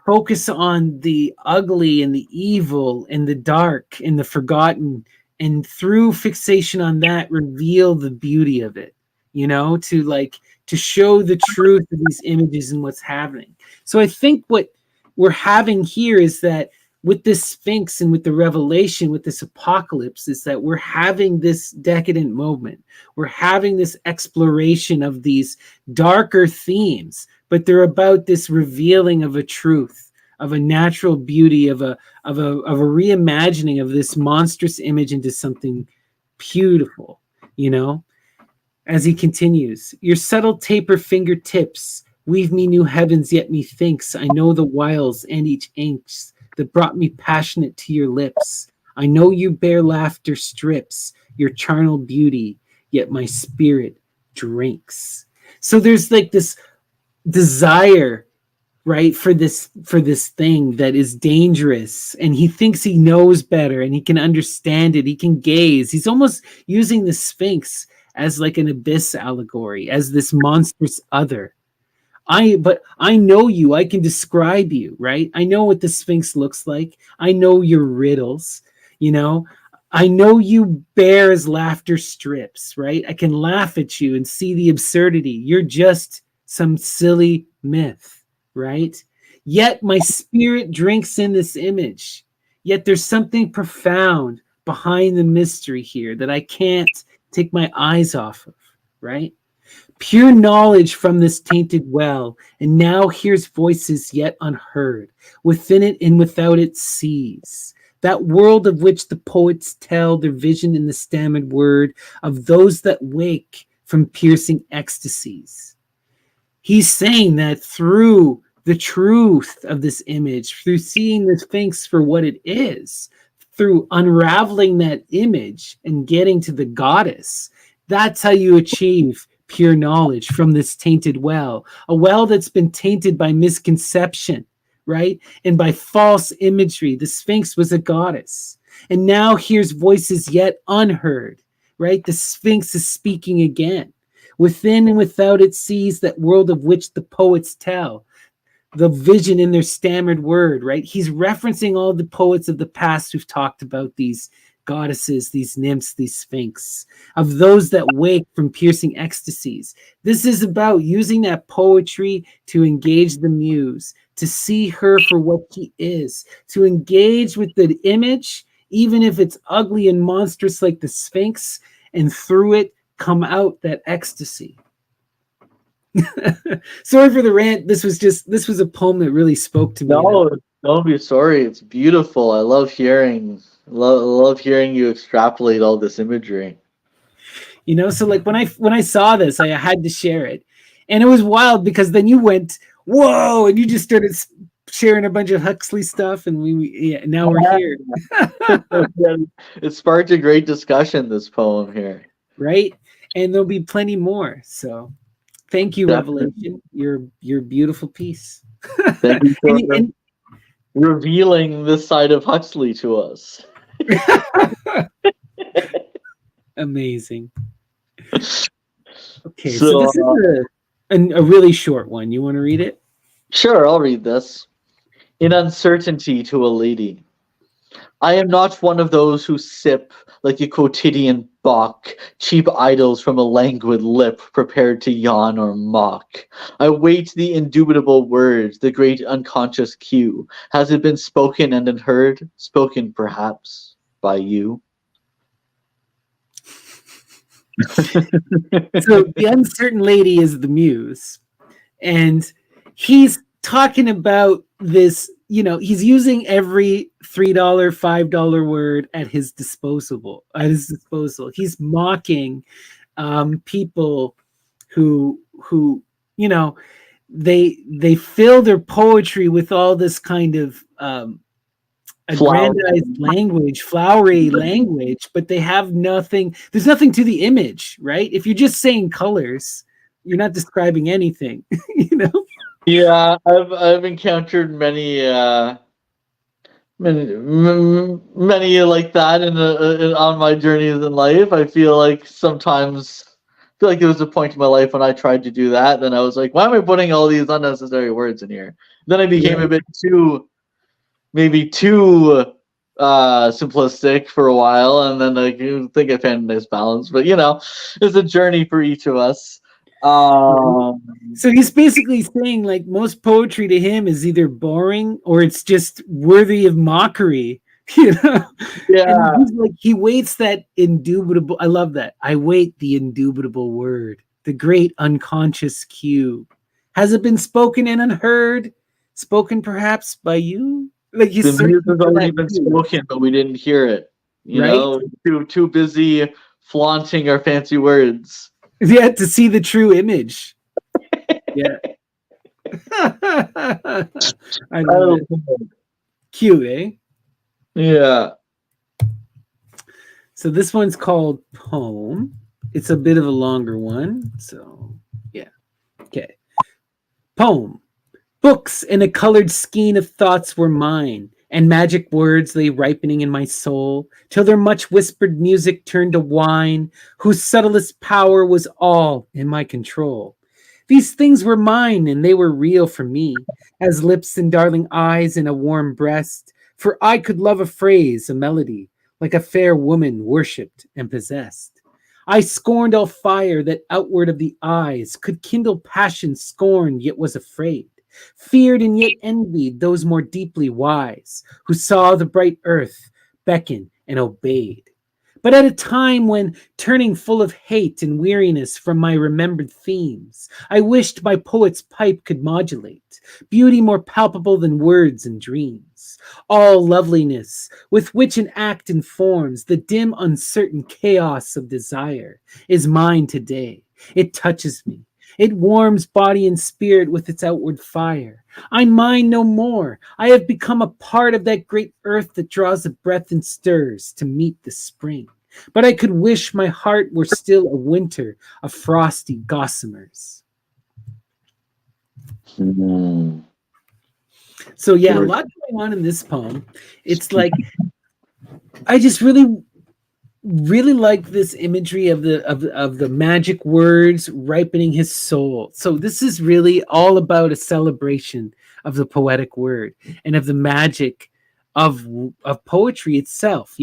Speaker 1: focus on the ugly and the evil and the dark and the forgotten, and through fixation on that reveal the beauty of it, you know, to show the truth of these images and what's happening. So I think what we're having here is that with this Sphinx and with the revelation, with this apocalypse, is that we're having this decadent moment. We're having this exploration of these darker themes, but they're about this revealing of a truth, of a natural beauty, of a reimagining of this monstrous image into something beautiful, you know? As he continues, your subtle taper fingertips weave me new heavens, yet methinks I know the wiles and each angst that brought me passionate to your lips. I know you bear laughter strips, your charnel beauty, yet my spirit drinks. So there's like this desire, right, for this thing that is dangerous, and he thinks he knows better and he can understand it. He can gaze. He's almost using the Sphinx as like an abyss allegory, as this monstrous other. But I know you, I can describe you, right? I know what the Sphinx looks like. I know your riddles, you know. I know you bear as laughter strips, right? I can laugh at you and see the absurdity. You're just some silly myth, right? Yet my spirit drinks in this image. Yet there's something profound behind the mystery here that I can't take my eyes off of, right? Pure knowledge from this tainted well, and now hears voices yet unheard. Within it and without it sees. That world of which the poets tell their vision in the stammered word of those that wake from piercing ecstasies. He's saying that through the truth of this image, through seeing the Sphinx for what it is, through unraveling that image and getting to the goddess, that's how you achieve pure knowledge from this tainted well, a well that's been tainted by misconception, right? And by false imagery. The Sphinx was a goddess. And now hears voices yet unheard, right? The Sphinx is speaking again. Within and without it sees that world of which the poets tell, the vision in their stammered word, right? He's referencing all the poets of the past who've talked about these goddesses, these nymphs, these Sphinx, of those that wake from piercing ecstasies. This is about using that poetry to engage the muse, to see her for what she is, to engage with the image, even if it's ugly and monstrous like the Sphinx, and through it come out that ecstasy. Sorry for the rant. This was a poem that really spoke to me.
Speaker 2: No, don't be sorry. It's beautiful. I love love hearing you extrapolate all this imagery.
Speaker 1: So like when I saw this, I had to share it, and it was wild because then you went whoa, and you just started sharing a bunch of Huxley stuff, and now we're here.
Speaker 2: It sparked a great discussion, this poem here.
Speaker 1: Right, and there'll be plenty more. So thank you,
Speaker 2: Definitely.
Speaker 1: Revelation. Your beautiful piece.
Speaker 2: Thank you for revealing this side of Huxley to us.
Speaker 1: Amazing. Okay, so this is a really short one. You want to read it?
Speaker 2: Sure, I'll read this. In uncertainty to a lady. I am not one of those who sip like a quotidian bock, cheap idols from a languid lip prepared to yawn or mock. I wait the indubitable words, the great unconscious cue. Has it been spoken and unheard? Spoken perhaps by you?
Speaker 1: So the uncertain lady is the muse, and he's talking about this. He's using every $3, $5 word at his disposal. He's mocking people who they fill their poetry with all this kind of aggrandized language, flowery language, but they have nothing. There's nothing to the image, right? If you're just saying colors, you're not describing anything.
Speaker 2: Yeah, I've encountered many like that on my journeys in life. I feel like there was a point in my life when I tried to do that. Then I was like, why am I putting all these unnecessary words in here? Then I became a bit too simplistic for a while, and then I think I found a nice balance. But it's a journey for each of us.
Speaker 1: So he's basically saying like most poetry to him is either boring or it's just worthy of mockery. Yeah. And he's like, he waits that indubitable. I love that. I wait the indubitable word, the great unconscious cue. Has it been spoken and unheard? Spoken perhaps by you? Like
Speaker 2: the music has already been spoken, but we didn't hear it. Too busy flaunting our fancy words.
Speaker 1: Yeah, to see the true image. Yeah. I love it. Cute, eh?
Speaker 2: Yeah.
Speaker 1: So this one's called Poem. It's a bit of a longer one. So, yeah. Okay. Poem. Books in a colored skein of thoughts were mine, and magic words lay ripening in my soul, till their much whispered music turned to wine, whose subtlest power was all in my control. These things were mine, and they were real for me, as lips and darling eyes in a warm breast, for I could love a phrase, a melody, like a fair woman worshipped and possessed. I scorned all fire that outward of the eyes could kindle passion scorned, yet was afraid. Feared and yet envied those more deeply wise, who saw the bright earth beckon and obeyed. But at a time when, turning full of hate and weariness from my remembered themes, I wished my poet's pipe could modulate beauty more palpable than words and dreams. All loveliness with which an act informs the dim, uncertain chaos of desire is mine today. It touches me. It warms body and spirit with its outward fire. I'm mine no more. I have become a part of that great earth that draws a breath and stirs to meet the spring. But I could wish my heart were still a winter of frosty gossamers.
Speaker 2: Mm-hmm.
Speaker 1: So yeah, a lot going on in this poem. It's like, I just really like this imagery of the magic words ripening his soul. So this is really all about a celebration of the poetic word and of the magic of poetry itself.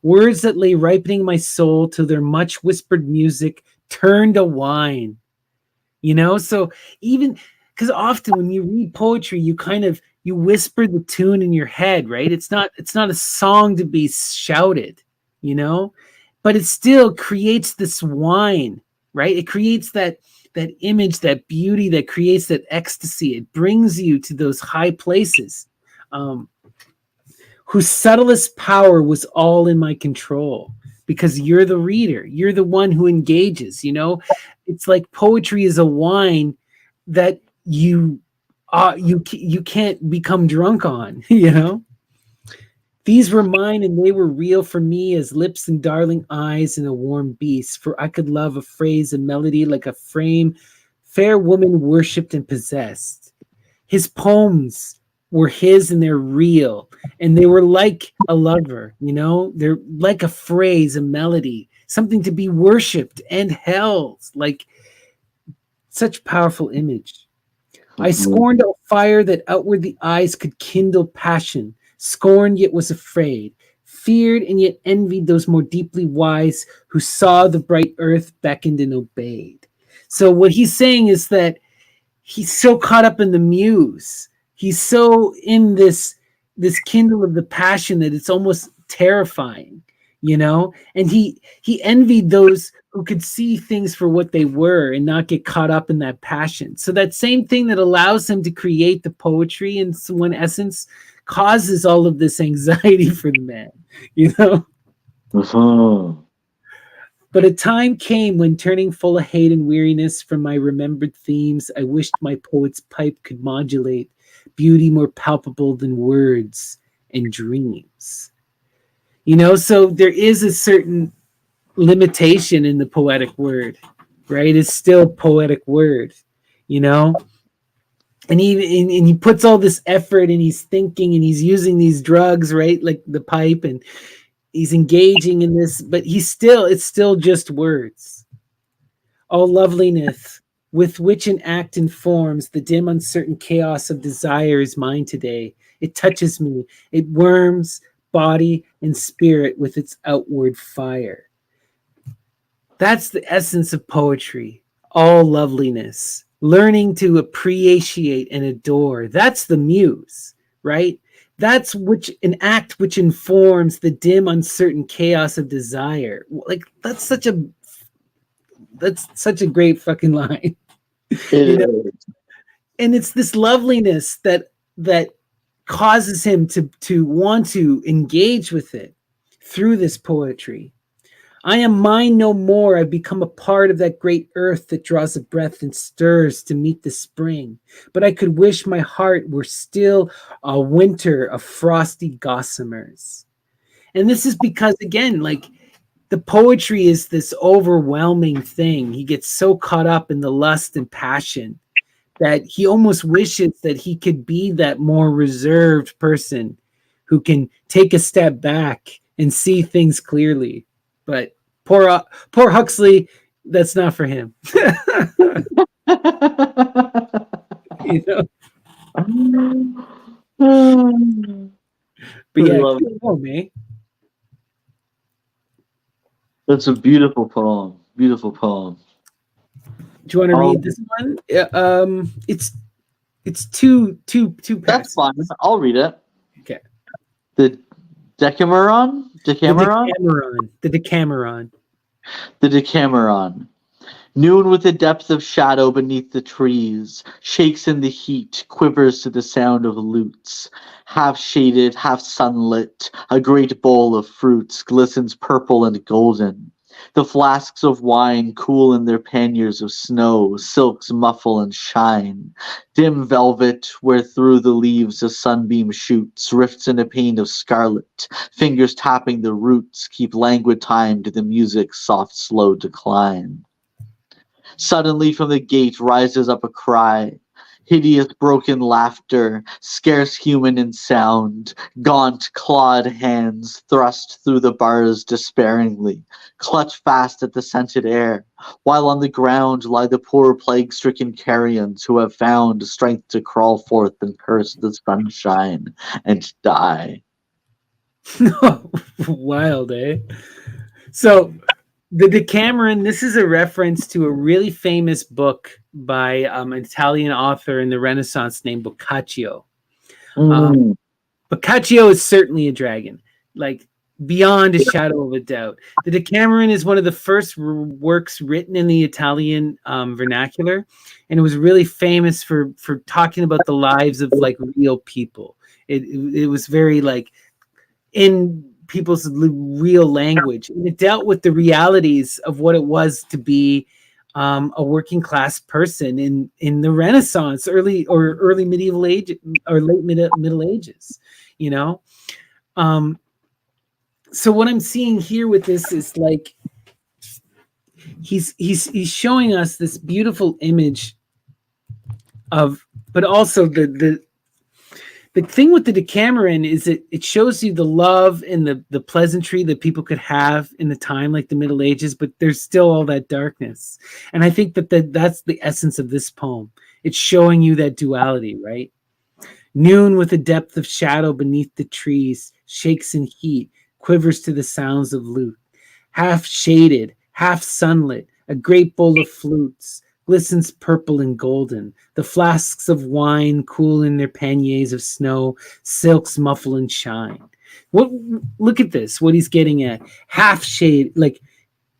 Speaker 1: Words that lay ripening my soul till their much whispered music turned to wine. So even because often when you read poetry, you whisper the tune in your head, right? It's not a song to be shouted. But it still creates this wine, right? It creates that image, that beauty that creates that ecstasy. It brings you to those high places. Whose subtlest power was all in my control, because you're the reader, you're the one who engages. It's like poetry is a wine that you can't become drunk on. These were mine, and they were real for me as lips and darling eyes and a warm beast. For I could love a phrase, a melody, like a frame, fair woman worshipped and possessed. His poems were his, and they're real, and they were like a lover. They're like a phrase, a melody, something to be worshipped and held. Like such powerful image. I scorned a fire that outward the eyes could kindle passion. Scorned yet was afraid, feared and yet envied those more deeply wise who saw the bright earth, beckoned and obeyed. So what he's saying is that he's so caught up in the muse. He's so in this kindle of the passion that it's almost terrifying, and he envied those who could see things for what they were and not get caught up in that passion. So that same thing that allows him to create the poetry in one essence causes all of this anxiety for the man, But a time came when, turning full of hate and weariness from my remembered themes, I wished my poet's pipe could modulate beauty more palpable than words and dreams. So there is a certain limitation in the poetic word, right? It's still poetic word, and he puts all this effort, and he's thinking, and he's using these drugs, right? Like the pipe, and he's engaging in this, but it's still just words. All loveliness with which an act informs the dim uncertain chaos of desire is mine today. It touches me. It worms body and spirit with its outward fire. That's the essence of poetry. All loveliness. Learning to appreciate and adore. That's the muse, right? That's an act which informs the dim, uncertain chaos of desire. Like that's such a great fucking line. And it's this loveliness that causes him to want to engage with it through this poetry. I am mine no more. I've become a part of that great earth that draws a breath and stirs to meet the spring. But I could wish my heart were still a winter of frosty gossamers. And this is because, again, like the poetry is this overwhelming thing. He gets so caught up in the lust and passion that he almost wishes that he could be that more reserved person who can take a step back and see things clearly. But poor Huxley, that's not for him. But yeah, me.
Speaker 2: That's a beautiful poem. Beautiful poem.
Speaker 1: Do you want to read this one? It's two passages.
Speaker 2: That's fine. I'll read it.
Speaker 1: Okay.
Speaker 2: The Decameron?
Speaker 1: The Decameron.
Speaker 2: The Decameron. Noon with the depth of shadow beneath the trees, shakes in the heat, quivers to the sound of lutes. Half shaded, half sunlit, a great bowl of fruits glistens purple and golden. The flasks of wine cool in their panniers of snow, silks muffle and shine. Dim velvet, where through the leaves a sunbeam shoots, rifts in a pane of scarlet. Fingers tapping the roots keep languid time to the music's soft, slow decline. Suddenly from the gate rises up a cry. Hideous broken laughter, scarce human in sound, gaunt clawed hands thrust through the bars despairingly, clutch fast at the scented air, while on the ground lie the poor plague-stricken carrions who have found strength to crawl forth and curse the sunshine and die.
Speaker 1: Wild, eh? So the Decameron, this is a reference to a really famous book by an Italian author in the Renaissance named Boccaccio. Boccaccio is certainly a dragon. Like beyond a shadow of a doubt. The Decameron is one of the first works written in the Italian vernacular, and it was really famous for talking about the lives of like real people. It was very like in people's real language, and it dealt with the realities of what it was to be a working class person in the Renaissance, early medieval age or late middle ages, you know. So what I'm seeing here with this is like he's showing us this beautiful image of, but also the thing with the Decameron is it shows you the love and the pleasantry that people could have in the time like the Middle Ages, but there's still all that darkness. And I think that's the essence of this poem. It's showing you that duality, right? Noon with a depth of shadow beneath the trees, shakes in heat, quivers to the sounds of lute. Half shaded, half sunlit, a great bowl of flutes, glistens purple and golden. The flasks of wine cool in their panniers of snow, silks muffle and shine. Look at this, what he's getting at. Half shade, like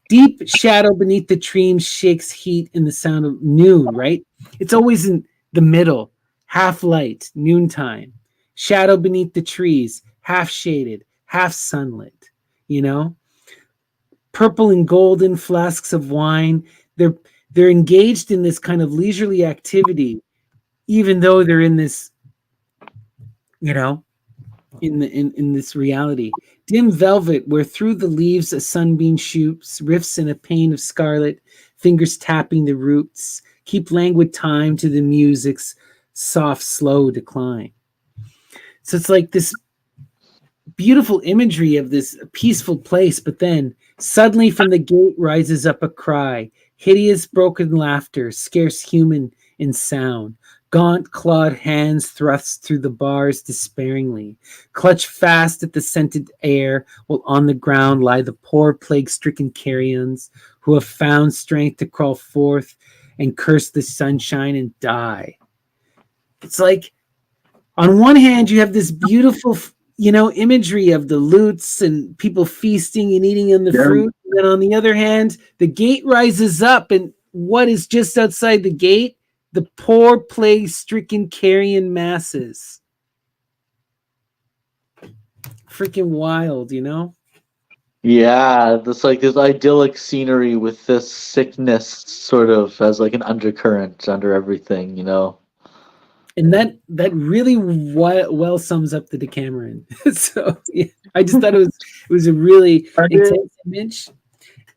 Speaker 1: deep shadow beneath the trees shakes heat in the sound of noon, right? It's always in the middle. Half light, noontime. Shadow beneath the trees, half shaded, half sunlit, you know? Purple and golden flasks of wine. They're engaged in this kind of leisurely activity, even though they're in this, you know, in this reality. Dim velvet, where through the leaves a sunbeam shoots, rifts in a pane of scarlet, fingers tapping the roots, keep languid time to the music's soft, slow decline. So it's like this beautiful imagery of this peaceful place, but then suddenly from the gate rises up a cry, hideous broken laughter, scarce human in sound. Gaunt clawed hands thrust through the bars despairingly, clutch fast at the scented air, while on the ground lie the poor plague-stricken carrions who have found strength to crawl forth and curse the sunshine and die. It's like, on one hand, you have this beautiful, you know, imagery of the lutes and people feasting and eating on the fruit. And then on the other hand, the gate rises up, and what is just outside the gate? The poor plague-stricken carrion masses. Freaking wild, you know?
Speaker 2: Yeah, this like this idyllic scenery with this sickness sort of as like an undercurrent under everything, you know.
Speaker 1: And that really well sums up the Decameron. So yeah, I just thought it was a really intense image.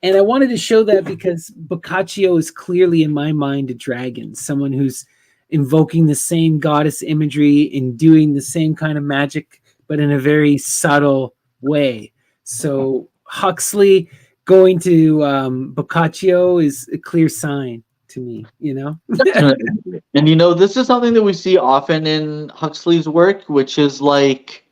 Speaker 1: And I wanted to show that because Boccaccio is clearly, in my mind, a dragon, someone who's invoking the same goddess imagery and doing the same kind of magic, but in a very subtle way. So Huxley going to Boccaccio is a clear sign to me, you know?
Speaker 2: And you know, this is something that we see often in Huxley's work, which is like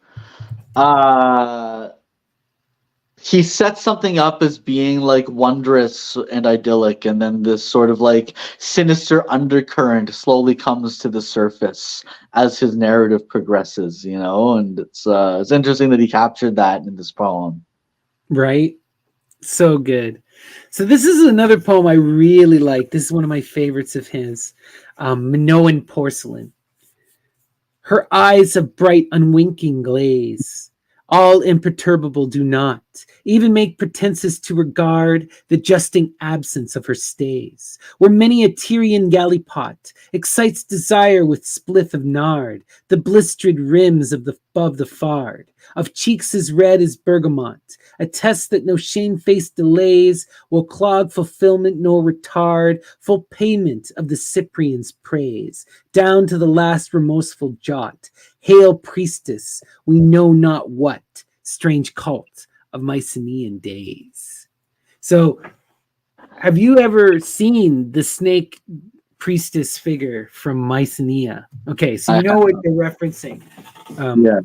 Speaker 2: he sets something up as being like wondrous and idyllic, and then this sort of like sinister undercurrent slowly comes to the surface as his narrative progresses, you know. And it's interesting that he captured that in this poem.
Speaker 1: Right? So good. So this is another poem I really like. This is one of my favorites of his, Minoan Porcelain. Her eyes of bright unwinking glaze, all imperturbable, do not even make pretenses to regard the justing absence of her stays, where many a Tyrian gallipot excites desire with spliff of nard, the blistered rims above the fard, of cheeks as red as bergamot, attest that no shamefaced delays will clog fulfillment nor retard full payment of the Cyprian's praise, down to the last remorseful jot. Hail priestess, we know not what, strange cult of Mycenaean days. So, have you ever seen the snake priestess figure from Mycenae? Okay, so you know what they're referencing.
Speaker 2: Yeah.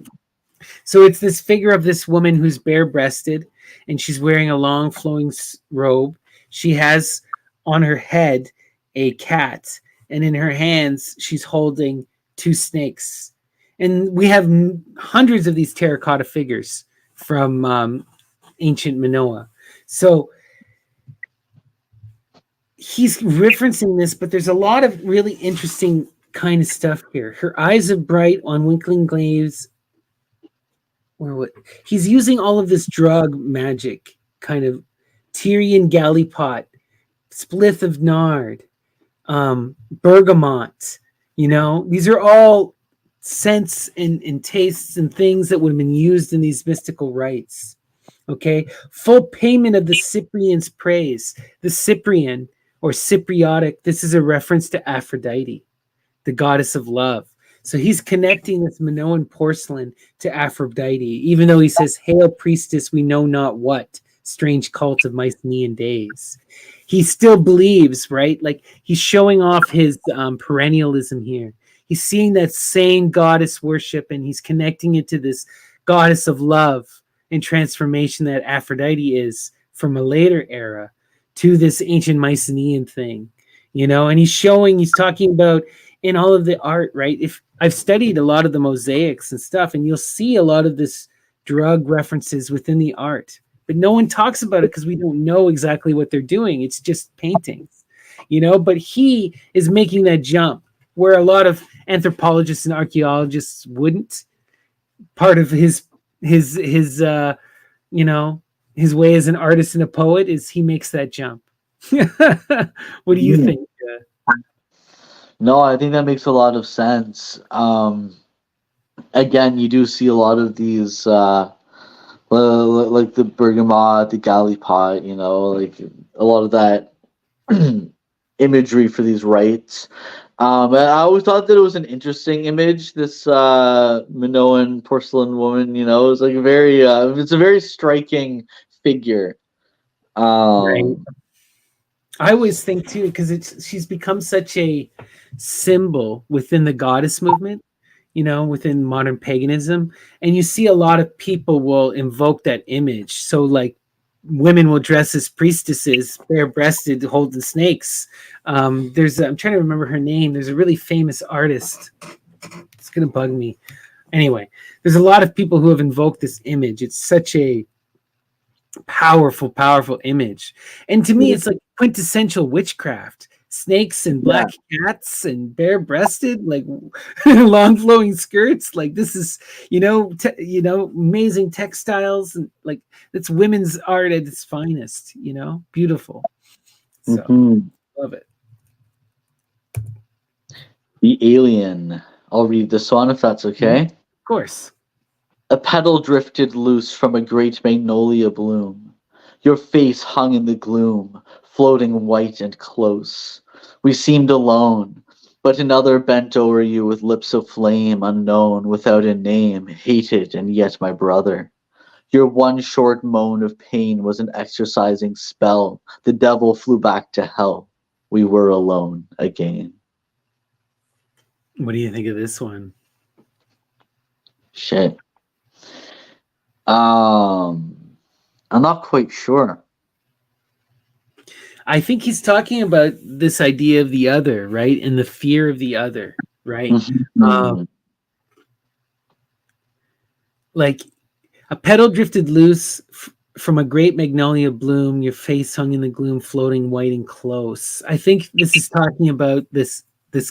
Speaker 1: So it's this figure of this woman who's bare-breasted, and she's wearing a long flowing robe. She has on her head a cat, and in her hands she's holding two snakes. And we have hundreds of these terracotta figures from ancient Minoa. So he's referencing this, but there's a lot of really interesting kind of stuff here. Her eyes are bright on winkling glaives. Or what? He's using all of this drug magic, kind of Tyrian gallipot, splith of nard, bergamot. These are all scents and tastes and things that would have been used in these mystical rites. Okay, full payment of the Cyprian's praise. The Cyprian or Cypriotic, this is a reference to Aphrodite, the goddess of love. So he's connecting this Minoan porcelain to Aphrodite, even though he says, "Hail, priestess, we know not what, strange cult of Mycenaean days." He still believes, right? Like he's showing off his perennialism here. He's seeing that same goddess worship and he's connecting it to this goddess of love and transformation that Aphrodite is from a later era to this ancient Mycenaean thing, and he's talking about in all of the art, right? If I've studied a lot of the mosaics and stuff, and you'll see a lot of this drug references within the art, but no one talks about it because we don't know exactly what they're doing. It's just paintings, but he is making that jump where a lot of anthropologists and archaeologists wouldn't. Part of his his way as an artist and a poet is he makes that jump. What do you think?
Speaker 2: No, I think that makes a lot of sense. Again, you do see a lot of these, like the bergamot, the gallipot, like a lot of that imagery for these rites. I always thought that it was an interesting image, this Minoan porcelain woman, it's like it's a very striking figure.
Speaker 1: Right. I always think too, because she's become such a symbol within the goddess movement, within modern paganism. And you see a lot of people will invoke that image. So like women will dress as priestesses, bare-breasted, holding snakes. I'm trying to remember her name. There's a really famous artist. It's going to bug me. Anyway, there's a lot of people who have invoked this image. It's such a powerful image. And to me, it's like quintessential witchcraft. Snakes and black cats and bare-breasted, like long flowing skirts. Like this is, amazing textiles and like it's women's art at its finest. Beautiful. So love it.
Speaker 2: The Alien. I'll read this one if that's okay.
Speaker 1: Of course.
Speaker 2: A petal drifted loose from a great magnolia bloom. Your face hung in the gloom, floating white and close. We seemed alone, but another bent over you with lips of flame, unknown, without a name, hated and yet my brother. Your one short moan of pain was an exorcising spell. The devil flew back to hell. We were alone again.
Speaker 1: What do you think of this one?
Speaker 2: Shit. I'm not quite sure.
Speaker 1: I think he's talking about this idea of the other, right? And the fear of the other, right? Like a petal drifted loose from a great magnolia bloom, your face hung in the gloom, floating white and close. I think this is talking about this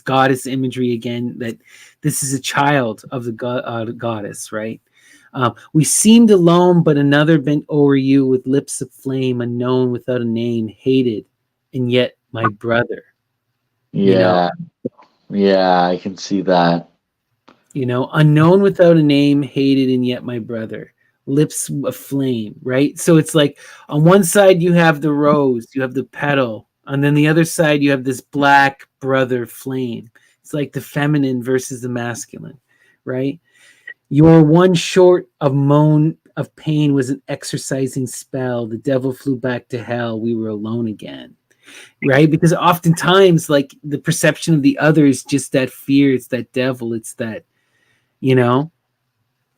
Speaker 1: goddess imagery again, that this is a child of the goddess, right? We seemed alone, but another bent over you with lips of flame, unknown, without a name, hated, and yet my brother.
Speaker 2: Yeah, yeah, I can see that.
Speaker 1: Unknown, without a name, hated, and yet my brother. Lips of flame, right? So it's like on one side you have the rose, you have the petal, and then the other side you have this black brother flame. It's like the feminine versus the masculine, right? Your one short of moan of pain was an exorcising spell. The devil flew back to hell. We were alone again, right? Because oftentimes, like the perception of the other is just that fear. It's that devil. It's that,
Speaker 2: No,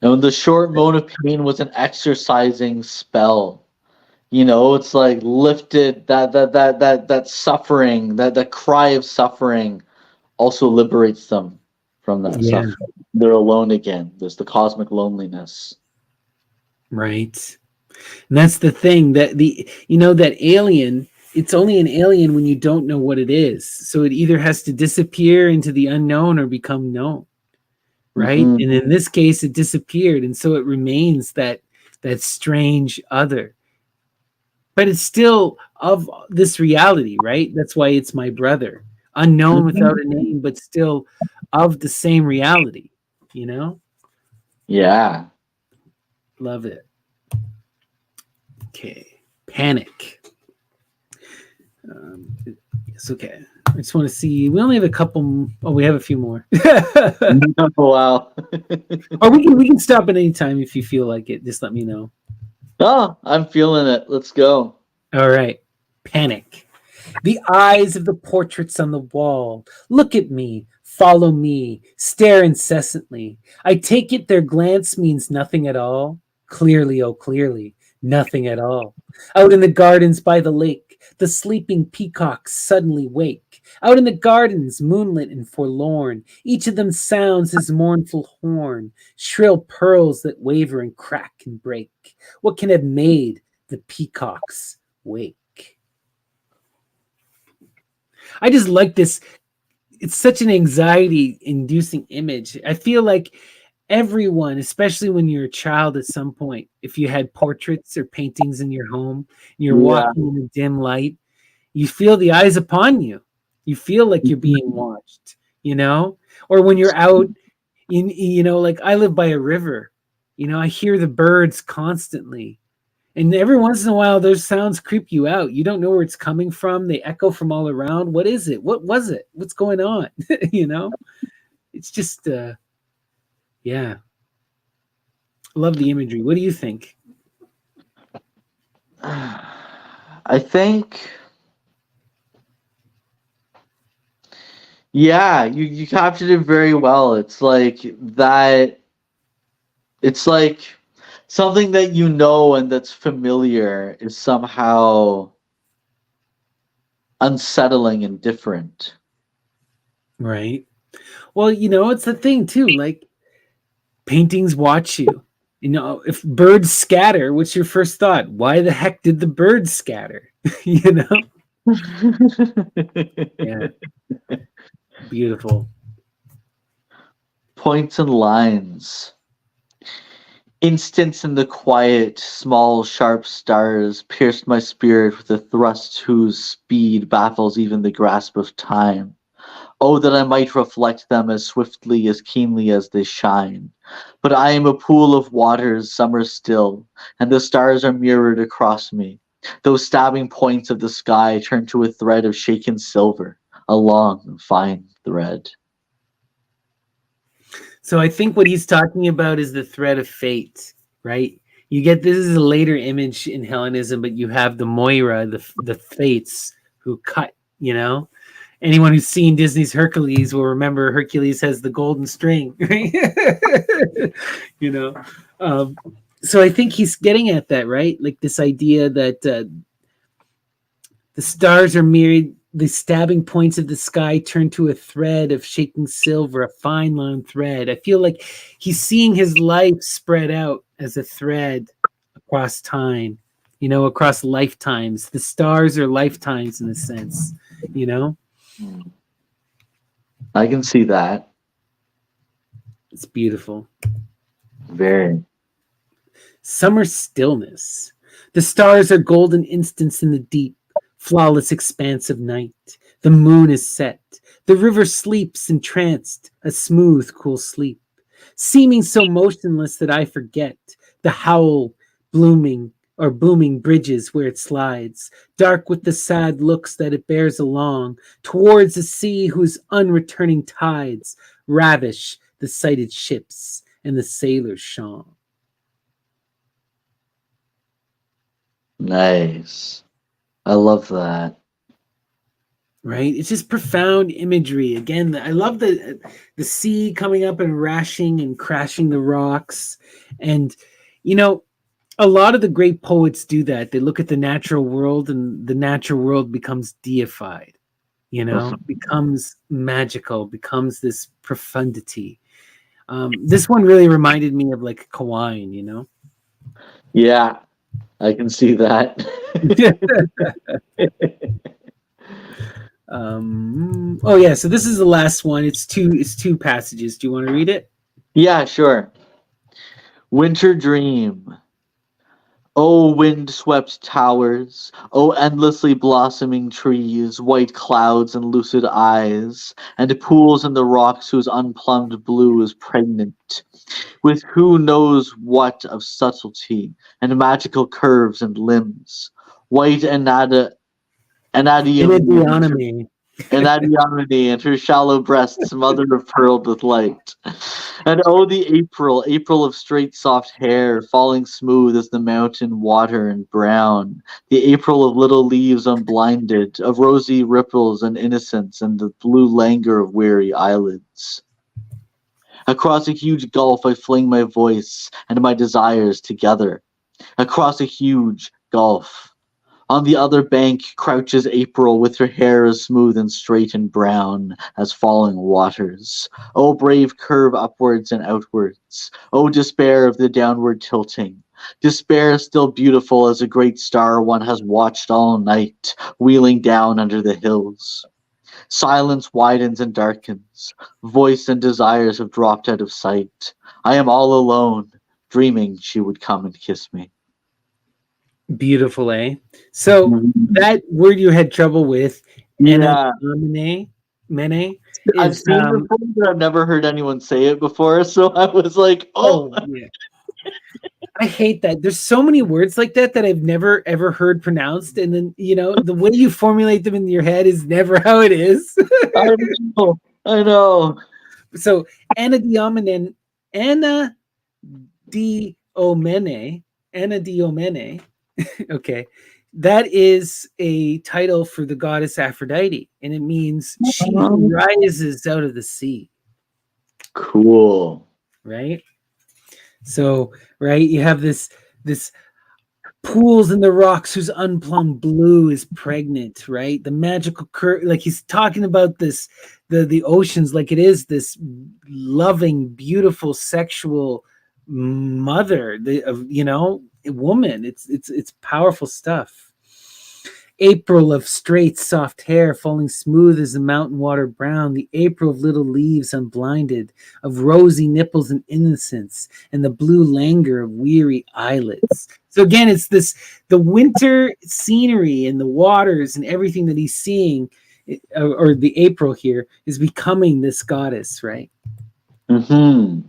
Speaker 2: the short moan of pain was an exorcising spell. It's like lifted that suffering, that cry of suffering also liberates them from that suffering. They're alone again. There's the cosmic loneliness.
Speaker 1: Right. And that's the thing, that that alien, it's only an alien when you don't know what it is. So it either has to disappear into the unknown or become known. Right.
Speaker 2: Mhm.
Speaker 1: And in this case, it disappeared. And so it remains that strange other. But it's still of this reality, right? That's why it's my brother. Unknown without a name, but still of the same reality, you know?
Speaker 2: Yeah.
Speaker 1: Love it. Okay. Panic. It's okay. I just want to see. We only have a couple. Oh, we have a few more.
Speaker 2: Wow.
Speaker 1: Or we can stop at any time if you feel like it. Just let me know.
Speaker 2: Oh, I'm feeling it. Let's go.
Speaker 1: All right. Panic. The eyes of the portraits on the wall. Look at me, follow me, stare incessantly. I take it their glance means nothing at all. Clearly, oh, clearly, nothing at all. Out in the gardens by the lake, the sleeping peacocks suddenly wake. Out in the gardens, moonlit and forlorn, each of them sounds his mournful horn, shrill pearls that waver and crack and break. What can have made the peacocks wake? I just like this. It's such an anxiety inducing image. I feel like everyone, especially when you're a child at some point, if you had portraits or paintings in your home, you're
Speaker 2: Yeah.
Speaker 1: walking in a dim light, you feel the eyes upon you. You feel like you're being watched, Or when you're out like I live by a river, I hear the birds constantly. And every once in a while, those sounds creep you out. You don't know where it's coming from. They echo from all around. What is it? What was it? What's going on? It's just, yeah. Love the imagery. What do you think?
Speaker 2: I think, yeah, you captured it very well. It's like that. It's like something that you know and that's familiar is somehow unsettling and different.
Speaker 1: Right. Well, it's the thing too. Like paintings watch you. If birds scatter, what's your first thought? Why the heck did the birds scatter? you know? Yeah. Beautiful.
Speaker 2: Points and lines. Instants in the quiet, small, sharp stars pierced my spirit with a thrust whose speed baffles even the grasp of time. Oh, that I might reflect them as swiftly, as keenly as they shine. But I am a pool of waters, summer still, and the stars are mirrored across me. Those stabbing points of the sky turn to a thread of shaken silver, a long, fine thread.
Speaker 1: So I think what he's talking about is the thread of fate, right? You get this is a later image in Hellenism, but you have the Moira, the fates who cut, Anyone who's seen Disney's Hercules will remember Hercules has the golden string, right? you know. Um, so I think he's getting at that, right? Like this idea that the stars are mirrored, the stabbing points of the sky turn to a thread of shaking silver, a fine long thread. I feel like he's seeing his life spread out as a thread across time, across lifetimes. The stars are lifetimes in a sense,
Speaker 2: I can see that.
Speaker 1: It's beautiful.
Speaker 2: Very.
Speaker 1: Summer stillness. The stars are golden instants in the deep, flawless expanse of night. The moon is set. The river sleeps entranced, a smooth, cool sleep, seeming so motionless that I forget the howl booming bridges where it slides, dark with the sad looks that it bears along, towards a sea whose unreturning tides ravish the sighted ships and the sailors' song.
Speaker 2: Nice. I love that.
Speaker 1: Right, it's just profound imagery. Again, I love the sea coming up and rashing and crashing the rocks. And a lot of the great poets do that. They look at the natural world and the natural world becomes deified, becomes magical, becomes this profundity. This one really reminded me of like Kawine.
Speaker 2: Yeah, I can see that.
Speaker 1: Oh yeah, so this is the last one. It's two passages. Do you want to read it?
Speaker 2: Yeah, sure. Winter Dream. O wind-swept towers, O endlessly blossoming trees, white clouds and lucid eyes, and pools in the rocks whose unplumbed blue is pregnant, with who knows what of subtlety, and magical curves and limbs, white
Speaker 1: In a
Speaker 2: Anadiomene
Speaker 1: Dianame.
Speaker 2: and Adiamene and her shallow breasts mother of pearl with light. And oh, the April, April of straight soft hair, falling smooth as the mountain water and brown. The April of little leaves unblinded, of rosy ripples and innocence, and the blue languor of weary eyelids. Across a huge gulf I fling my voice and my desires together. Across a huge gulf. On the other bank crouches April with her hair as smooth and straight and brown as falling waters. O brave curve upwards and outwards. O despair of the downward tilting. Despair still beautiful as a great star one has watched all night, wheeling down under the hills. Silence widens and darkens. Voice and desires have dropped out of sight. I am all alone, dreaming she would come and kiss me.
Speaker 1: Beautiful, eh? So that word you had trouble with,
Speaker 2: Yeah.
Speaker 1: mene,
Speaker 2: I've
Speaker 1: is
Speaker 2: seen it before, but I've never heard anyone say it before. So I was like, oh.
Speaker 1: oh yeah. I hate that. There's so many words like that that I've never ever heard pronounced, and then the way you formulate them in your head is never how it is.
Speaker 2: I know. I know.
Speaker 1: So Anadiomene, Anadiomene. Okay, that is a title for the goddess Aphrodite, and it means she who rises out of the sea.
Speaker 2: Cool.
Speaker 1: Right. So, right, you have this pools in the rocks whose unplumbed blue is pregnant, right? The magical like he's talking about this, the oceans like it is this loving, beautiful, sexual mother of woman. It's powerful stuff. April of straight, soft hair falling smooth as the mountain water brown, the April of little leaves unblinded, of rosy nipples and innocence, and the blue languor of weary eyelids. So again, it's the winter scenery and the waters and everything that he's seeing, or the April here, is becoming this goddess, right?
Speaker 2: Mm-hmm.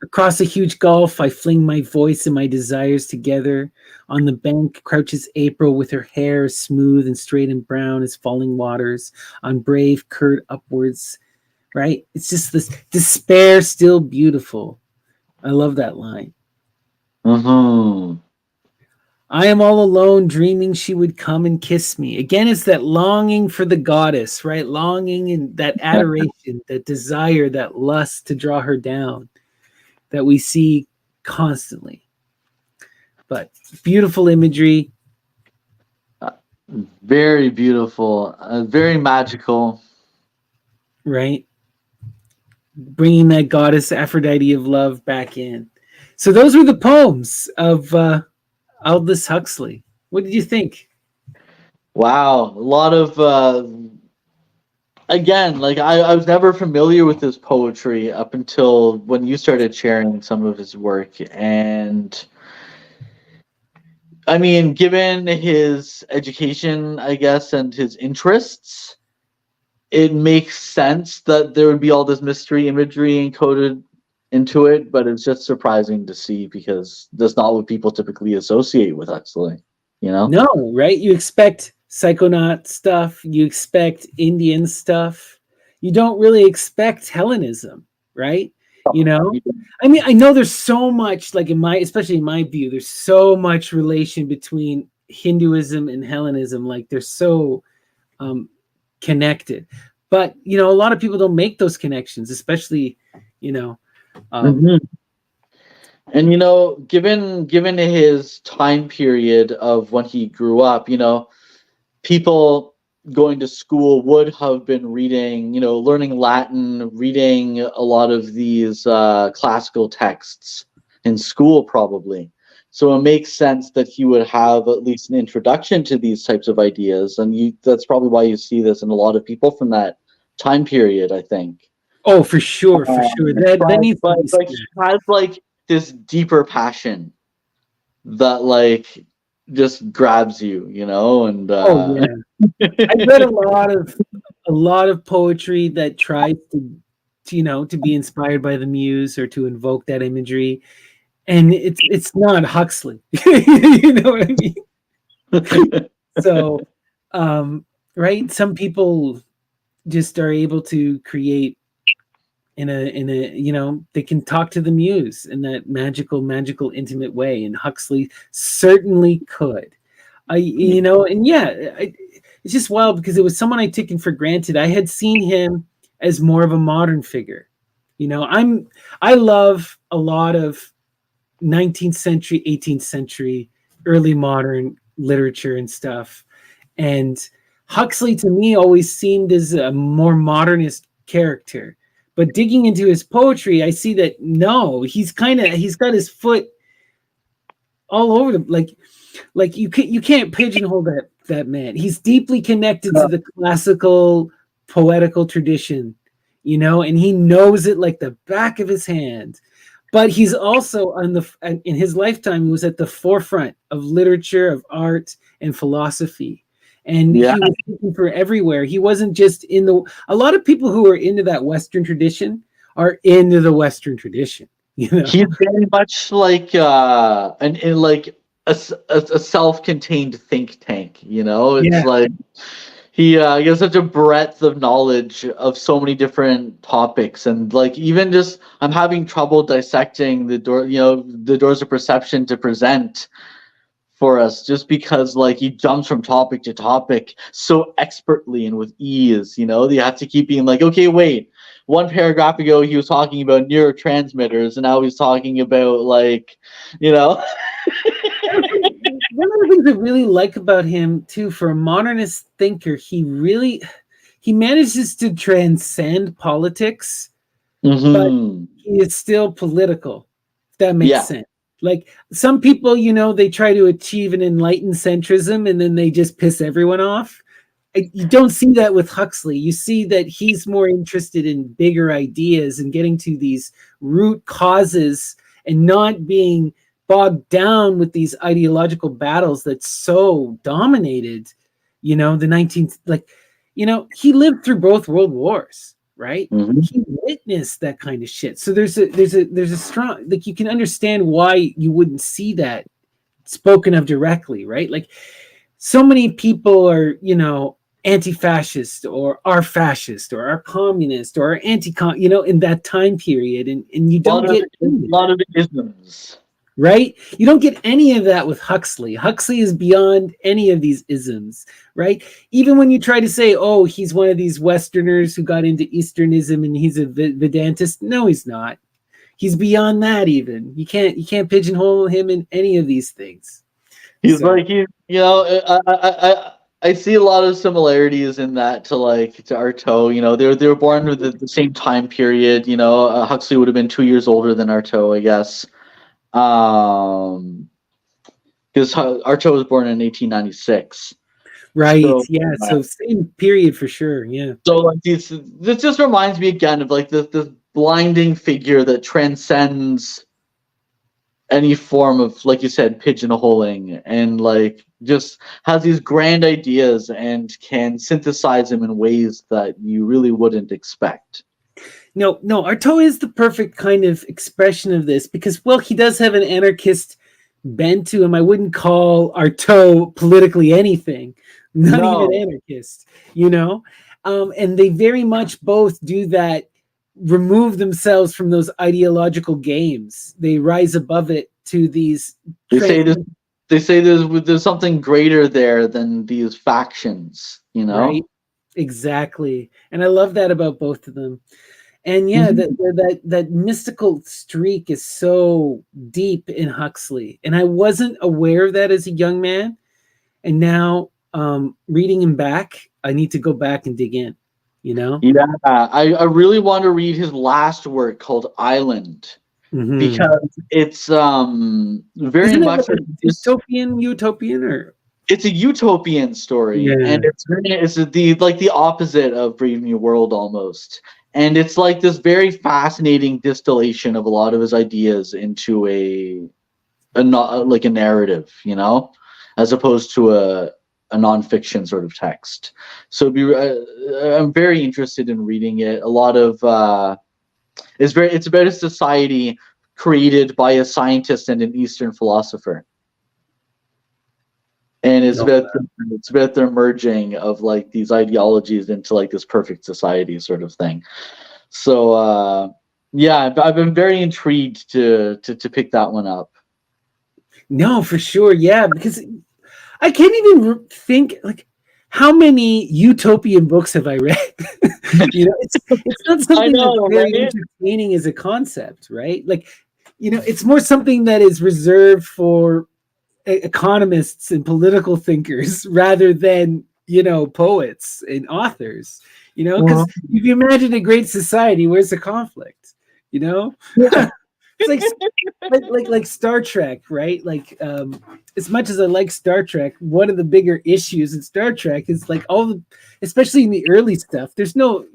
Speaker 1: Across a huge gulf, I fling my voice and my desires together. On the bank crouches April with her hair smooth and straight and brown as falling waters on brave curd upwards, right? It's just this despair still beautiful. I love that line.
Speaker 2: Mm-hmm.
Speaker 1: I am all alone dreaming she would come and kiss me. Again, it's that longing for the goddess, right? Longing and that adoration, that desire, that lust to draw her down that we see constantly. But beautiful imagery.
Speaker 2: Very beautiful. Very magical.
Speaker 1: Right? Bringing that goddess Aphrodite of love back in. So those were the poems of Aldous Huxley. What did you think?
Speaker 2: Wow. A lot of, again, like I was never familiar with his poetry up until when you started sharing some of his work. And I mean, given his education, I guess, and his interests, it makes sense that there would be all this mystery imagery encoded into it, but it's just surprising to see because that's not what people typically associate with Huxley,
Speaker 1: No, right? You expect psychonaut stuff, you expect Indian stuff. You don't really expect Hellenism, right? I mean, I know there's so much, like especially in my view, there's so much relation between Hinduism and Hellenism, like they're so connected. But a lot of people don't make those connections, especially
Speaker 2: Mm-hmm. And given his time period of when he grew up, people going to school would have been reading, learning Latin, reading a lot of these classical texts. in school, probably. So it makes sense that he would have at least an introduction to these types of ideas, and that's probably why you see this in a lot of people from that time period, I think.
Speaker 1: Oh, for sure, for sure. That needs to be
Speaker 2: Like
Speaker 1: said.
Speaker 2: he has like this deeper passion that like just grabs you, you know, and
Speaker 1: Oh yeah. I read a lot of poetry that tries to be inspired by the muse or to invoke that imagery, and it's not Huxley. You know what I mean? So, right, some people just are able to create in a they can talk to the muse in that magical intimate way, and Huxley certainly could. And yeah, it's just wild because it was someone I'd taken for granted. I had seen him as more of a modern figure. I love a lot of 19th century, 18th century, early modern literature and stuff. And Huxley to me always seemed as a more modernist character. But digging into his poetry, I see that no, he's got his foot all over the like you can't pigeonhole that man. He's deeply connected to the classical poetical tradition, and he knows it like the back of his hand. But he's also in his lifetime, he was at the forefront of literature, of art, and philosophy. And
Speaker 2: Yeah.
Speaker 1: he was looking for everywhere. He wasn't just a lot of people who are into that Western tradition are into the Western tradition.
Speaker 2: He's very much like like a self-contained think tank, you know? It's
Speaker 1: Yeah.
Speaker 2: like he has such a breadth of knowledge of so many different topics, and like even just I'm having trouble dissecting the doors of perception to present for us, just because like he jumps from topic to topic so expertly and with ease, you have to keep being like, okay, wait, one paragraph ago he was talking about neurotransmitters and now he's talking about like
Speaker 1: One of the things I really like about him too, for a modernist thinker, he manages to transcend politics, but he is still political, if that makes sense. Like some people, they try to achieve an enlightened centrism and then they just piss everyone off. You don't see that with Huxley. You see that he's more interested in bigger ideas and getting to these root causes and not being bogged down with these ideological battles that so dominated, the 19th, he lived through both world wars, right? He witnessed that kind of shit. So there's a strong, like, you can understand why you wouldn't see that spoken of directly, right? Like so many people are, anti-fascist or are fascist or are communist or are anti-com, in that time period. And you don't get
Speaker 2: a lot of isms.
Speaker 1: Right? You don't get any of that with Huxley. Huxley is beyond any of these isms, right? Even when you try to say, oh, he's one of these Westerners who got into Easternism and he's a Vedantist. No, he's not. He's beyond that even. You can't pigeonhole him in any of these things.
Speaker 2: He's like, I see a lot of similarities in that to Artaud. They were born with the same time period. Huxley would have been 2 years older than Artaud, I guess. Because Artaud was born in 1896.
Speaker 1: Right. So same period for sure. Yeah.
Speaker 2: So like this just reminds me again of like this blinding figure that transcends any form of, like you said, pigeonholing, and like just has these grand ideas and can synthesize them in ways that you really wouldn't expect.
Speaker 1: No, Artaud is the perfect kind of expression of this because, well, he does have an anarchist bent to him. I wouldn't call Artaud politically anything, not even anarchist, and they very much both do that, remove themselves from those ideological games. They rise above it to these.
Speaker 2: They say there's something greater there than these factions,
Speaker 1: Right? Exactly. And I love that about both of them. And yeah, that mystical streak is so deep in Huxley. And I wasn't aware of that as a young man. And now reading him back, I need to go back and dig in,
Speaker 2: Yeah, I really want to read his last work called Island. because it's very
Speaker 1: Isn't it
Speaker 2: much
Speaker 1: like a utopian, or
Speaker 2: it's a utopian story,
Speaker 1: yeah?
Speaker 2: and it's the opposite of Brave New World almost. And it's like this very fascinating distillation of a lot of his ideas into like a narrative, as opposed to a nonfiction sort of text. So I'm very interested in reading it. A lot of it's about a society created by a scientist and an Eastern philosopher, and it's about their merging of like these ideologies into like this perfect society sort of thing. So yeah, I've been very intrigued to pick that one up.
Speaker 1: No, for sure, yeah, because I can't even think like how many utopian books have I read? It's not something that's very entertaining as a concept, right? Like, it's more something that is reserved for economists and political thinkers rather than poets and authors. Because if you imagine a great society, where's the conflict? It's like Star Trek, right? Like as much as I like Star Trek, one of the bigger issues in Star Trek is like especially in the early stuff, there's no,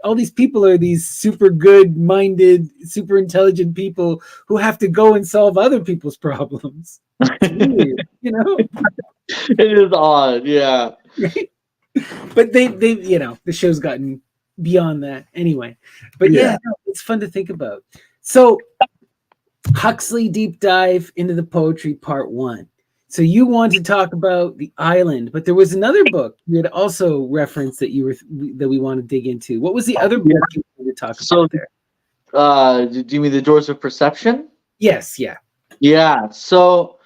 Speaker 1: all these people are these super good minded, super intelligent people who have to go and solve other people's problems. It's weird,
Speaker 2: It is odd, yeah.
Speaker 1: Right? But they the show's gotten beyond that anyway. But yeah, it's fun to think about. So Huxley deep dive into the poetry part 1. So you want to talk about The Island, but there was another book you had also referenced that we want to dig into. What was the other book you wanted to talk about there?
Speaker 2: Do you mean The Doors of Perception?
Speaker 1: Yes, yeah.
Speaker 2: Yeah. So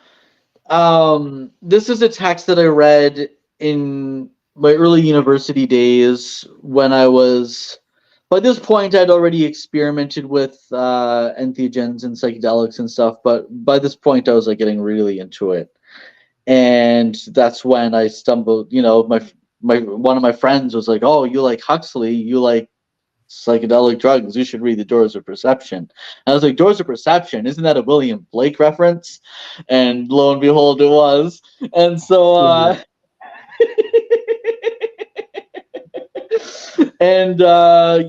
Speaker 2: this is a text that I read in my early university days when I was, by this point, I'd already experimented with entheogens and psychedelics and stuff, but by this point, I was like getting really into it. And that's when I stumbled, my one of my friends was like, "Oh, you like Huxley, you like psychedelic drugs, you should read The Doors of Perception." And I was like, "Doors of Perception, isn't that a William Blake reference?" And lo and behold, it was. And so and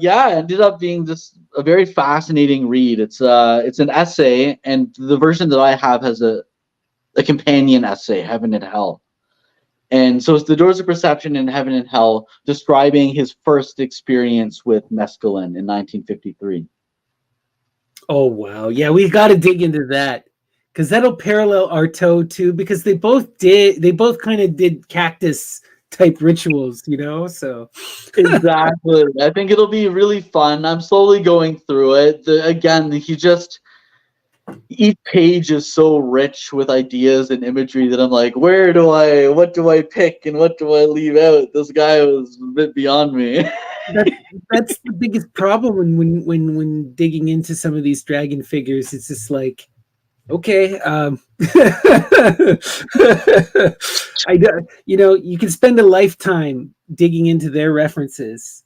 Speaker 2: yeah, it ended up being just a very fascinating read. It's an essay, and the version that I have has a companion essay, Heaven and Hell. And so it's The Doors of Perception and Heaven and Hell, describing his first experience with mescaline in 1953.
Speaker 1: Oh, wow. Yeah, we've got to dig into that because that'll parallel Artaud too, because they both kind of did cactus type rituals, so.
Speaker 2: Exactly. I think it'll be really fun. I'm slowly going through it. Each page is so rich with ideas and imagery that I'm like, what do I pick and what do I leave out? This guy was a bit beyond me.
Speaker 1: That's the biggest problem when digging into some of these dragon figures. It's just like, okay, you can spend a lifetime digging into their references.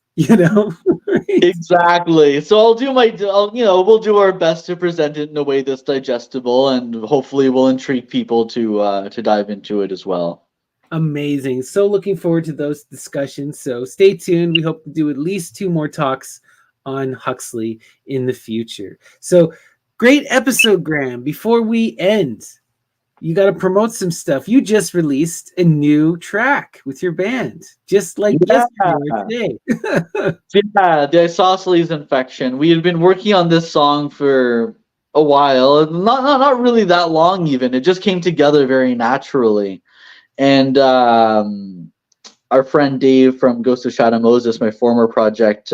Speaker 2: Exactly. So we'll do our best to present it in a way that's digestible, and hopefully will intrigue people to dive into it as well.
Speaker 1: Amazing. So looking forward to those discussions. So stay tuned. We hope to do at least 2 more talks on Huxley in the future. So great episode, Graham. Before we end, you got to promote some stuff. You just released a new track with your band, just like yesterday or today.
Speaker 2: Yeah, The Isosceles Infection. We had been working on this song for a while, not really that long even. It just came together very naturally. And our friend Dave from Ghost of Shadow Moses, my former project,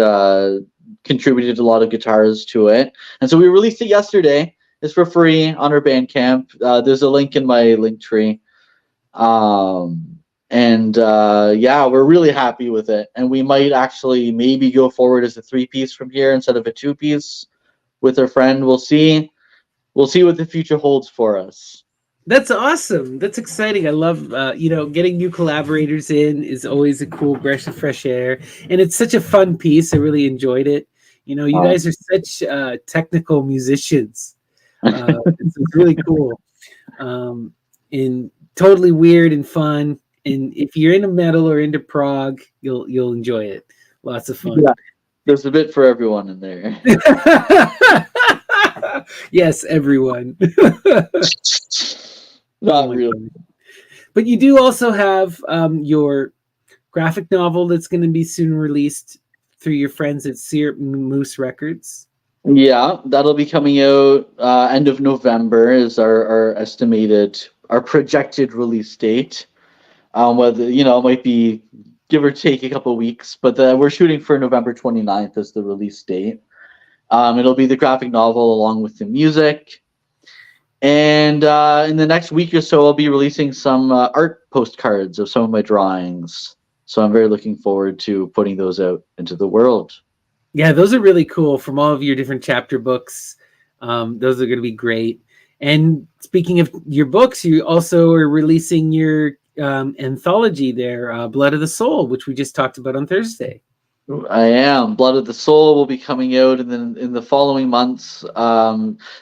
Speaker 2: contributed a lot of guitars to it. And so we released it yesterday. It's for free on our Bandcamp. There's a link in my link tree. Yeah, we're really happy with it. And we might actually maybe go forward as a 3-piece from here instead of a 2-piece with our friend. We'll see. We'll see what the future holds for us.
Speaker 1: That's awesome. That's exciting. I love, getting new collaborators in is always a cool breath of fresh air. And it's such a fun piece. I really enjoyed it. You guys are such technical musicians. It's really cool, and totally weird and fun. And if you're into metal or into prog, you'll enjoy it. Lots of fun.
Speaker 2: Yeah, there's a bit for everyone in there.
Speaker 1: Yes, everyone.
Speaker 2: Not really.
Speaker 1: But you do also have your graphic novel that's going to be soon released through your friends at Syrup Moose Records.
Speaker 2: Yeah, that'll be coming out end of November is our projected release date. Whether, it might be give or take a couple of weeks, but we're shooting for November 29th as the release date. It'll be the graphic novel along with the music. And in the next week or so, I'll be releasing some art postcards of some of my drawings. So I'm very looking forward to putting those out into the world.
Speaker 1: Yeah, those are really cool from all of your different chapter books. Those are going to be great. And speaking of your books, you also are releasing your anthology there, Blood of the Soul, which we just talked about on Thursday.
Speaker 2: I am. Blood of the Soul will be coming out in the following months.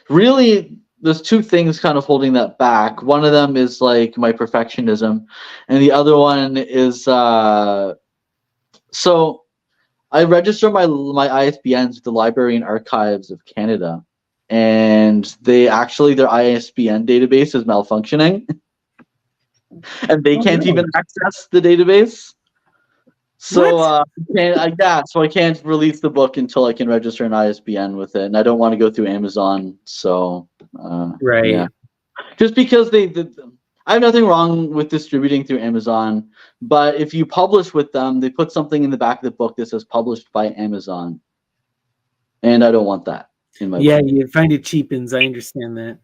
Speaker 2: Really, there's two things kind of holding that back. One of them is like my perfectionism, and the other one is so I register my ISBNs with the Library and Archives of Canada, and their ISBN database is malfunctioning, and they can't even access the database. So I can't release the book until I can register an ISBN with it, and I don't want to go through Amazon. So
Speaker 1: right,
Speaker 2: yeah. Just because I have nothing wrong with distributing through Amazon, but if you publish with them, they put something in the back of the book that says published by Amazon, and I don't want that in my book.
Speaker 1: You find it cheapens. I understand that.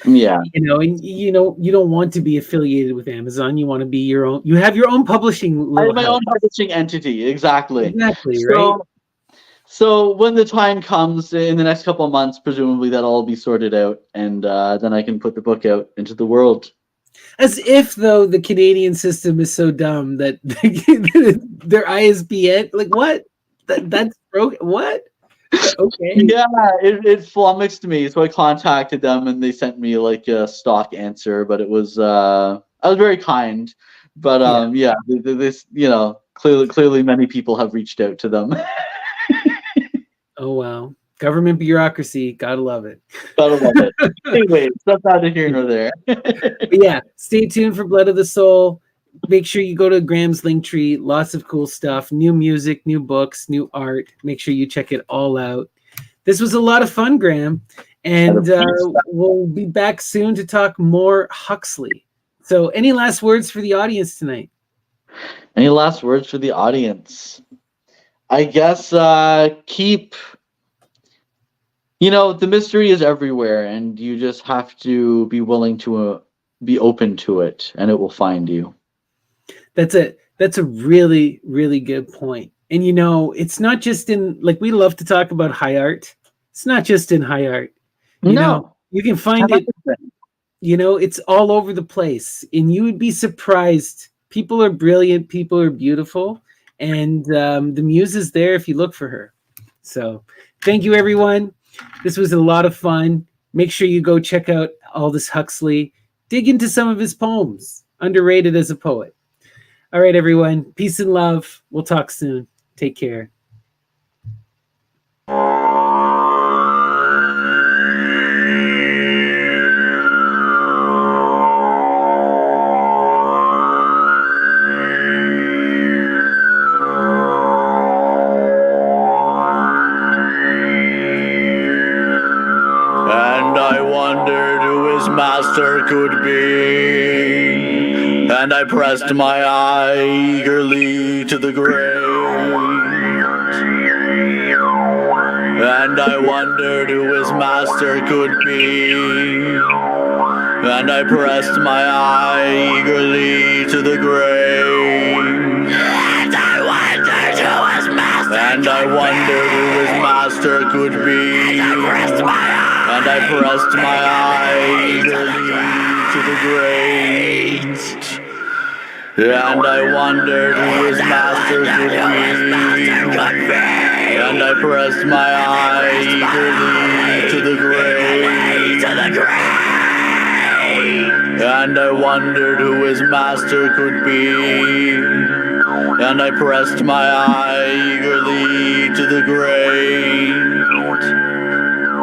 Speaker 2: Yeah,
Speaker 1: and you don't want to be affiliated with Amazon. You want to be your own. You have your own publishing.
Speaker 2: I have my own publishing entity. Exactly,
Speaker 1: right.
Speaker 2: So when the time comes in the next couple of months, presumably that'll all be sorted out, and then I can put the book out into the world.
Speaker 1: As if, though, the Canadian system is so dumb that their ISBN, like what? That's broken. What? Okay.
Speaker 2: Yeah, it flummoxed me, so I contacted them, and they sent me like a stock answer. But it was I was very kind. But this clearly many people have reached out to them.
Speaker 1: Oh wow. Government bureaucracy, gotta love it.
Speaker 2: Gotta love it. Anyway, that's neither here nor there.
Speaker 1: Yeah, stay tuned for Blood of the Soul. Make sure you go to Graham's Linktree. Lots of cool stuff, new music, new books, new art. Make sure you check it all out. This was a lot of fun, Graham, and we'll be back soon to talk more Huxley. So, any last words for the audience tonight?
Speaker 2: Any last words for the audience? I guess keep. The mystery is everywhere, and you just have to be willing to be open to it, and it will find you. That's
Speaker 1: a really, really good point. And it's not just in, like, we love to talk about high art. It's not just in high art. You can find it. It's all over the place, and you would be surprised. People are brilliant. People are beautiful, and the muse is there if you look for her. So, thank you, everyone. This was a lot of fun. Make sure you go check out Aldous Huxley. Dig into some of his poems. Underrated as a poet. All right, everyone. Peace and love. We'll talk soon. Take care.
Speaker 3: Master could be, and I pressed my eye eagerly to the grave, and I wondered who his master could be, and I pressed my eye eagerly to the grave, and I wondered who his master could be, and I pressed my eye eagerly to the grave, and I wondered who his master could be, and And I pressed my eye eagerly to the grave. And I wondered who his master could be. And I pressed my eye eagerly to the grave.